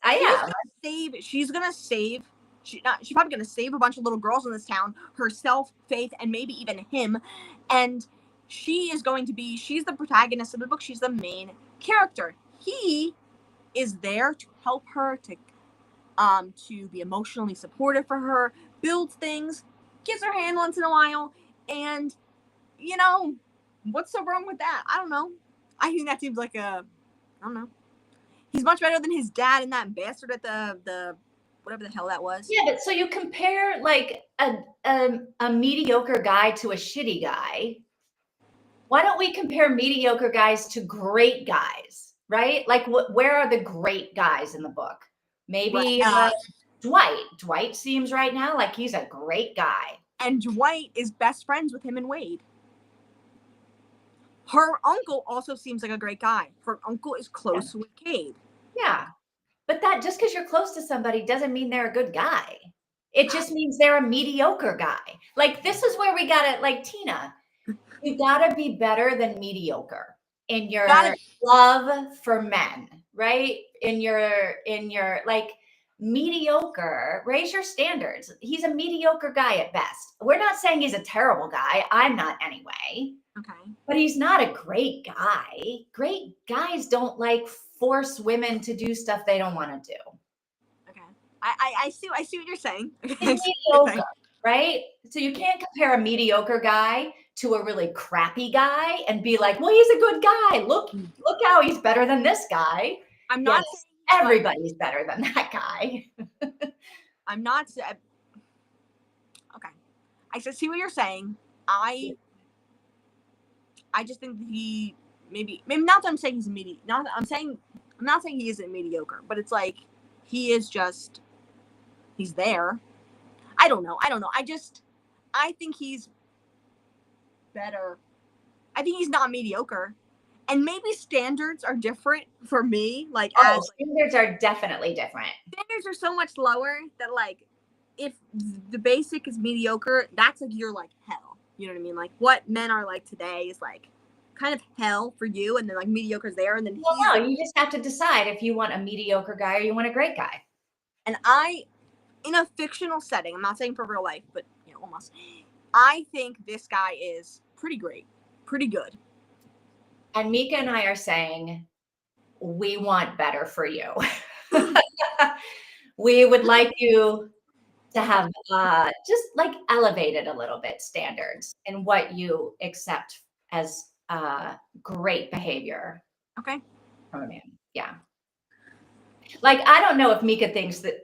am. She's gonna save. She's probably gonna save a bunch of little girls in this town. Herself, Faith, and maybe even him. And she's the protagonist of the book. She's the main character. He is there to help her, to be emotionally supportive for her, build things, gives her hand once in a while, and you know, what's so wrong with that? I don't know. I think that seems like I don't know. He's much better than his dad and that bastard at the whatever the hell that was. Yeah, but so you compare like a mediocre guy to a shitty guy. Why don't we compare mediocre guys to great guys, right? Like where are the great guys in the book? Maybe Dwight. Dwight seems right now like he's a great guy. And Dwight is best friends with him and Wade. Her uncle also seems like a great guy. Her uncle is close with Cade. Yeah. But that just because you're close to somebody doesn't mean they're a good guy. It just means they're a mediocre guy. Like this is where we got it. Like Tina, you got to be better than mediocre in your love for men, right? In your like mediocre, raise your standards. He's a mediocre guy at best. We're not saying he's a terrible guy. I'm not anyway. Okay. But he's not a great guy. Great guys don't like force women to do stuff they don't want to do. Okay. I see what you're saying. He's mediocre, right? So you can't compare a mediocre guy to a really crappy guy and be like, well, he's a good guy. Look how he's better than this guy. I'm not saying everybody's better than that guy. I'm not okay. I see what you're saying. I just think that he maybe not that I'm saying he's I'm not saying he isn't mediocre, but it's like he's there. I don't know. I think he's better. I think he's not mediocre. And maybe standards are different for me. Like standards are definitely different. Standards are so much lower that like if the basic is mediocre, that's like you're like hell. You know what I mean? Like what men are like today is like kind of hell for you, and then like mediocre's there, and then you just have to decide if you want a mediocre guy or you want a great guy. And in a fictional setting, I'm not saying for real life, but you know, almost. I think this guy is pretty great, pretty good. And Mika and I are saying, we want better for you. We would like you to have just like elevated a little bit standards and what you accept as great behavior Okay. from a man. Yeah. Like, I don't know if Mika thinks that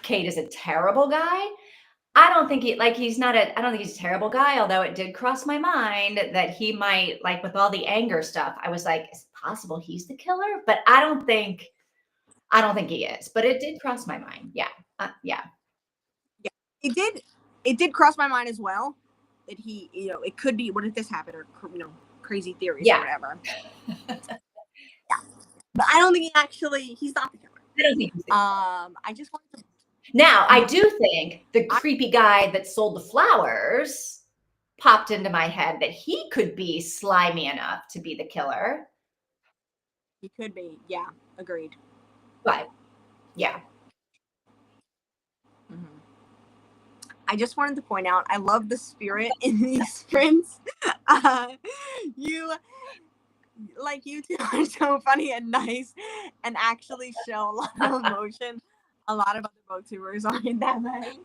Kate is a terrible guy. I don't think I don't think he's a terrible guy, although it did cross my mind that he might, like, with all the anger stuff, I was like, is it possible he's the killer? But I don't think he is, but it did cross my mind. Yeah. Yeah. Yeah. It did cross my mind as well that he, it could be, what if this happened, or, crazy theories or whatever. Yeah. But I don't think he's not the killer. I don't think he's the killer. I just wanted to. Now, I do think the creepy guy that sold the flowers popped into my head that he could be slimy enough to be the killer. He could be. Yeah. Agreed. But yeah. Mm-hmm. I just wanted to point out, I love the spirit in these prints. You two are so funny and nice and actually show a lot of emotion. A lot of other booktubers aren't that way.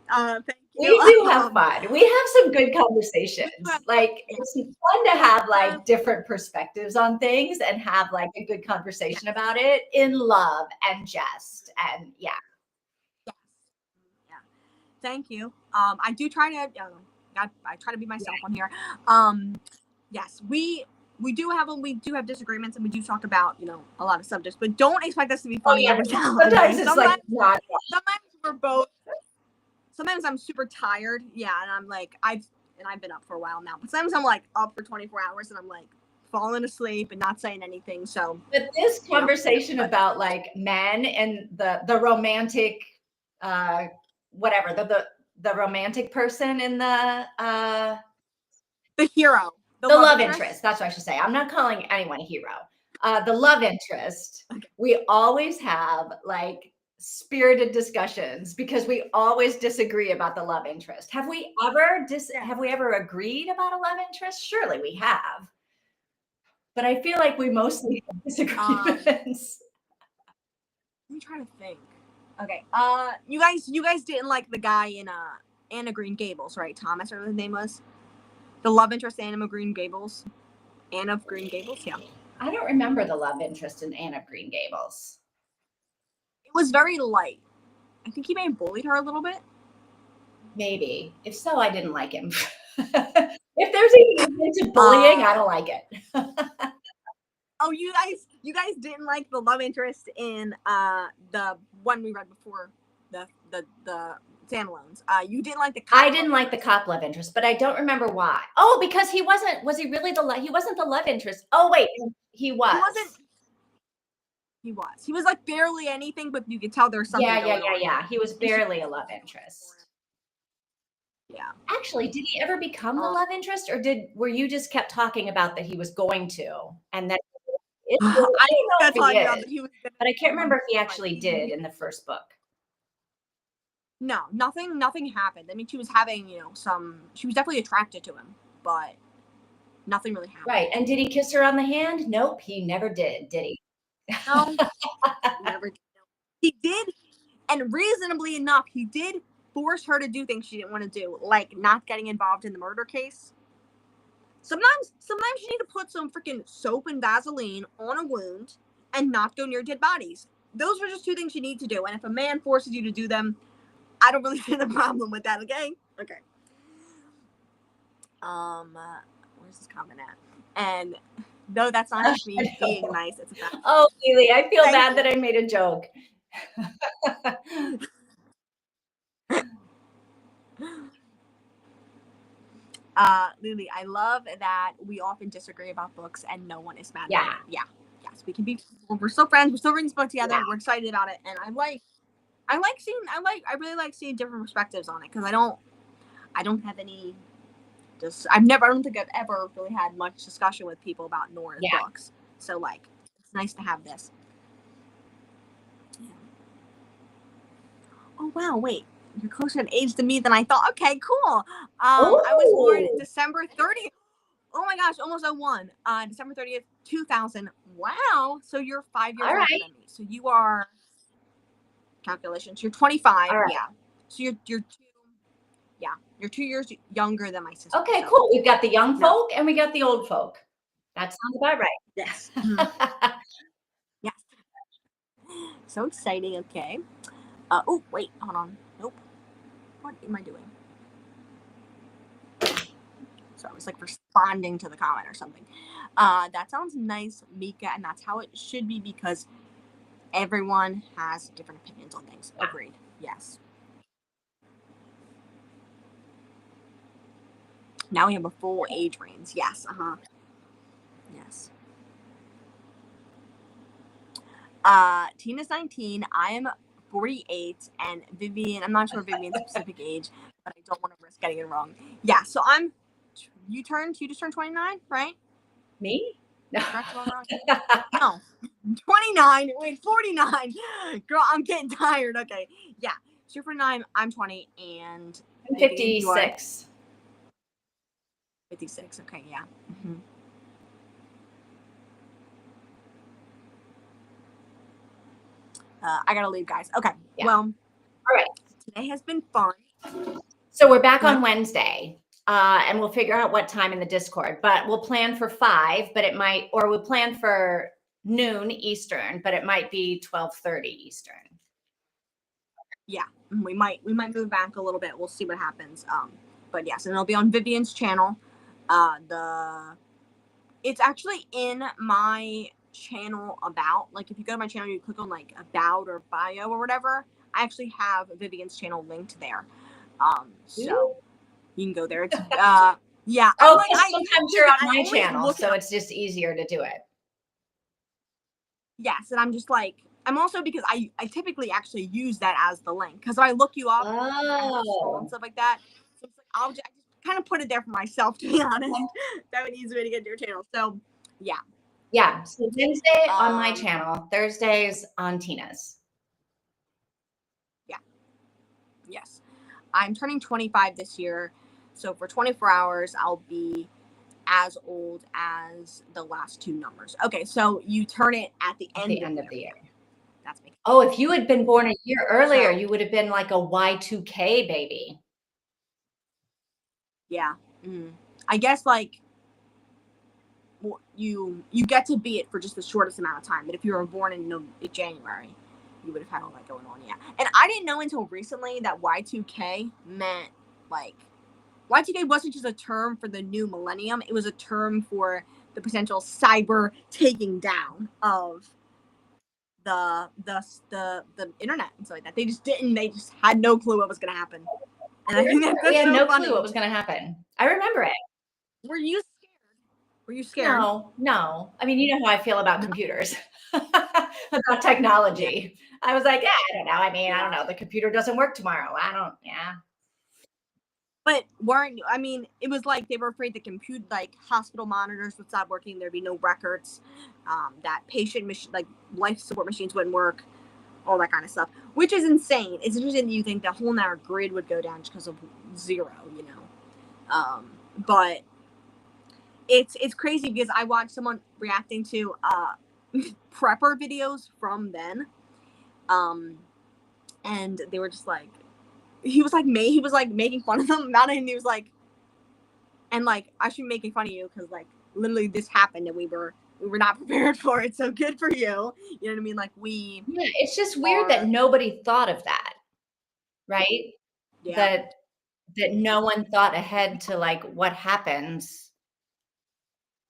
Thank you. We do have fun. We have some good conversations. Like, it's fun to have like different perspectives on things and have like a good conversation about it in love and jest. And yeah. Thank you. I do try to, I try to be myself on here. Yes, we do have disagreements, and we do talk about, a lot of subjects, but don't expect us to be funny every time. Sometimes it's like not. Sometimes we're both. Sometimes I'm super tired. Yeah, and I'm like, I've been up for a while now, but sometimes I'm like up for 24 hours and I'm like falling asleep and not saying anything. So, but this conversation about like men and the romantic, whatever, the romantic person in the hero, the love interest. That's what I should say. I'm not calling anyone a hero. The love interest. Okay. We always have like spirited discussions because we always disagree about the love interest. Have we ever agreed about a love interest? Surely we have. But I feel like we mostly have disagreements. Let me try to think. Okay. You guys didn't like the guy in Anne of Green Gables, right? Thomas, or whatever his name was. The love interest in Anne of Green Gables. Anne of Green Gables, yeah. I don't remember the love interest in Anne of Green Gables. It was very light. I think he may have bullied her a little bit. Maybe. If so, I didn't like him. If there's even a hint of bullying, I don't like it. Oh, you guys didn't like the love interest in the one we read before, the standalones. You didn't like the cop. I didn't like the cop love interest, but I don't remember why. Oh, because he wasn't he wasn't the love interest. Oh wait, he was. He was like barely anything, but you could tell there's something. Yeah. He was barely a love interest. Yeah. Actually, did he ever become the love interest, or were you just kept talking about that he was going to, and that I don't know if he is, but I can't remember if he actually did in the first book. No, nothing happened. I mean, she was having, she was definitely attracted to him, but nothing really happened. Right. And did he kiss her on the hand? Nope, he never did he? No, never did. He did, and reasonably enough, he did force her to do things she didn't want to do, like not getting involved in the murder case. Sometimes you need to put some freaking soap and Vaseline on a wound and not go near dead bodies. Those are just two things you need to do, and if a man forces you to do them, I don't really see the problem with that. Okay. Where's this comment at? And no, that's not just me being nice. It's a fact. Oh, Lily, I feel bad that I made a joke. Lily, I love that we often disagree about books and no one is mad at it. Yeah. Yes, we can be. We're still friends. We're still reading this book together. Yeah. We're excited about it, and I really like seeing different perspectives on it because I don't have any. I don't think I've ever really had much discussion with people about Nora's books. So like, it's nice to have this. Yeah. Oh wow! Wait, you're closer in age to me than I thought. Okay, cool. I was born December 30th. Oh my gosh, almost 01. December 30th, 2000. Wow. So you're 5 years All older right. than me. So you are, calculations, you're 25. All right. Yeah. So you're 2 years younger than my sister. Okay, So, cool. We've got the young no. folk and we got the old folk. That sounds about Yes. right. Yes. So exciting. Okay. Oh, wait, hold on. Nope. What am I doing? So I was like responding to the comment or something. That sounds nice, Mika, and that's how it should be because everyone has different opinions on things. Agreed. Yes. Now we have a full age range. Yes. Yes. Tina's 19. I am 48, and Vivian. I'm not sure Vivian's specific age, but I don't want to risk getting it wrong. Yeah. So You just turned 29, right? Me? No. Correct, wrong? No. 29. Wait, 49. Girl, I'm getting tired. Okay. Yeah. So you're 49. I'm 20, and I'm Vivian, you are 56. 56. Okay. Yeah. Mm-hmm. I gotta leave, guys. Okay. Yeah. Well, All right. today has been fun. So we're back on Wednesday, and we'll figure out what time in the Discord. But we'll plan for 5, but it might, or we'll plan for noon Eastern, but it might be 12:30 Eastern. Yeah, we might move back a little bit. We'll see what happens. But yes, and it'll be on Vivian's channel. It's actually in my channel about. Like, if you go to my channel, you click on like about or bio or whatever. I actually have Vivian's channel linked there. So you can go there. It's yeah. Oh, Like, sometimes you're on my channel, so it's just easier to do it. Yes, and I'm just like, I'm also, because I typically actually use that as the link, because I look you up and stuff like that. So it's like, I just kind of put it there for myself, to be honest. That would easy way to get to your channel. So yeah. Yeah. So Wednesday on my channel, Thursdays on Tina's. Yeah. Yes. I'm turning 25 this year. So for 24 hours, I'll be as old as the last 2 numbers. Okay, so you turn it at the end of the year. That's me. Oh, if you had been born a year earlier, you would have been like a Y2K baby. Yeah. Mm. I guess, like, you get to be it for just the shortest amount of time. But if you were born in January, you would have had all that going on. Yeah. And I didn't know until recently that Y2K meant, like, Y2K wasn't just a term for the new millennium. It was a term for the potential cyber taking down of the internet and stuff like that. They just had no clue what was going to happen. And I think that's we had so no funny. clue what was going to happen. I remember it. Were you scared? Were you scared? No. I mean, you know how I feel about computers, about technology. Yeah. I was like, yeah, I don't know. I mean, I don't know. The computer doesn't work tomorrow. Yeah. But it was like they were afraid the like hospital monitors would stop working. There'd be no records. That like life support machines wouldn't work. All that kind of stuff, which is insane. It's interesting that you think the whole entire grid would go down just because of zero, but it's crazy because I watched someone reacting to prepper videos from then, and they were just like, he was like making fun of them about it, and he was like, and like, I should be making fun of you because, like, literally this happened and we were not prepared for it. So good for you. You know what I mean? Like, yeah, it's just weird that nobody thought of that, right? Yeah. That no one thought ahead to, like, what happens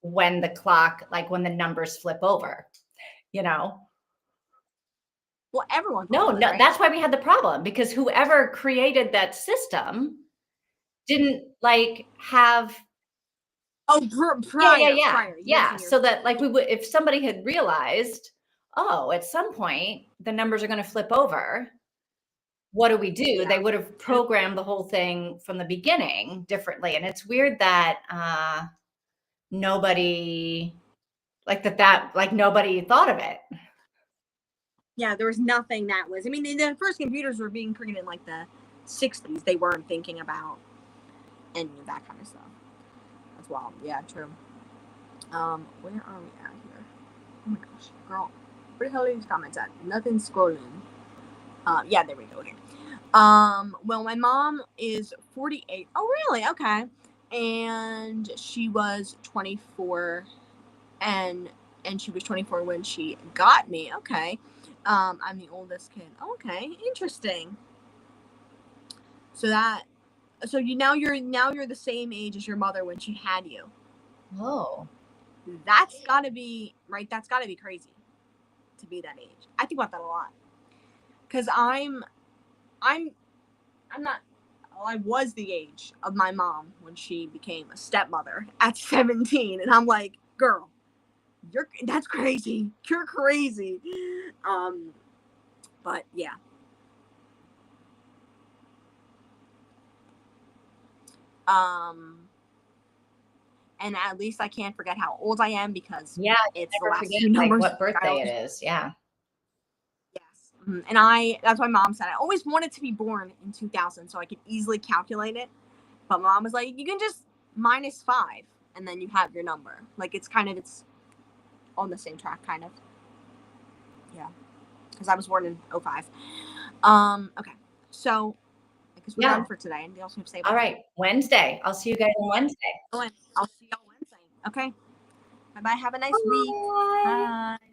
when the clock, like when the numbers flip over, Well, everyone. No, right? That's why we had the problem, because whoever created that system didn't, like, have. Oh, prior. Yeah. So that, like, if somebody had realized, oh, at some point the numbers are going to flip over, what do we do? Yeah. They would have programmed the whole thing from the beginning differently. And it's weird that nobody nobody thought of it. Yeah, there was nothing that was. I mean, the first computers were being created in like the 60s. They weren't thinking about any of that kind of stuff. wild. Yeah, true. Where are we at here? Oh my gosh, girl, where the hell are these comments at? Nothing's scrolling. Yeah, there we go. Here. Well, my mom is 48. Oh, really? Okay. And she was 24, and she was 24 when she got me. Okay. I'm the oldest kid. Okay, interesting. So that, so you're the same age as your mother when she had you. Oh, That's got to be right. That's got to be crazy to be that age. I think about that a lot because I'm not. Well, I was the age of my mom when she became a stepmother at 17, and I'm like, girl, that's crazy. You're crazy. But yeah. And at least I can't forget how old I am because yeah. it's the Never last forget few numbers. what birthday it is. Yeah. Yes. And that's why mom said I always wanted to be born in 2000 so I could easily calculate it. But mom was like, you can just -5 and then you have your number. Like it's on the same track, kind of. Yeah. Because I was born in 05. Okay. So, because we're done for today, and they also have to say All right. Wednesday. I'll see you guys on Wednesday. I'll see y'all Wednesday. Okay. Bye bye. Have a nice week. Bye. Bye.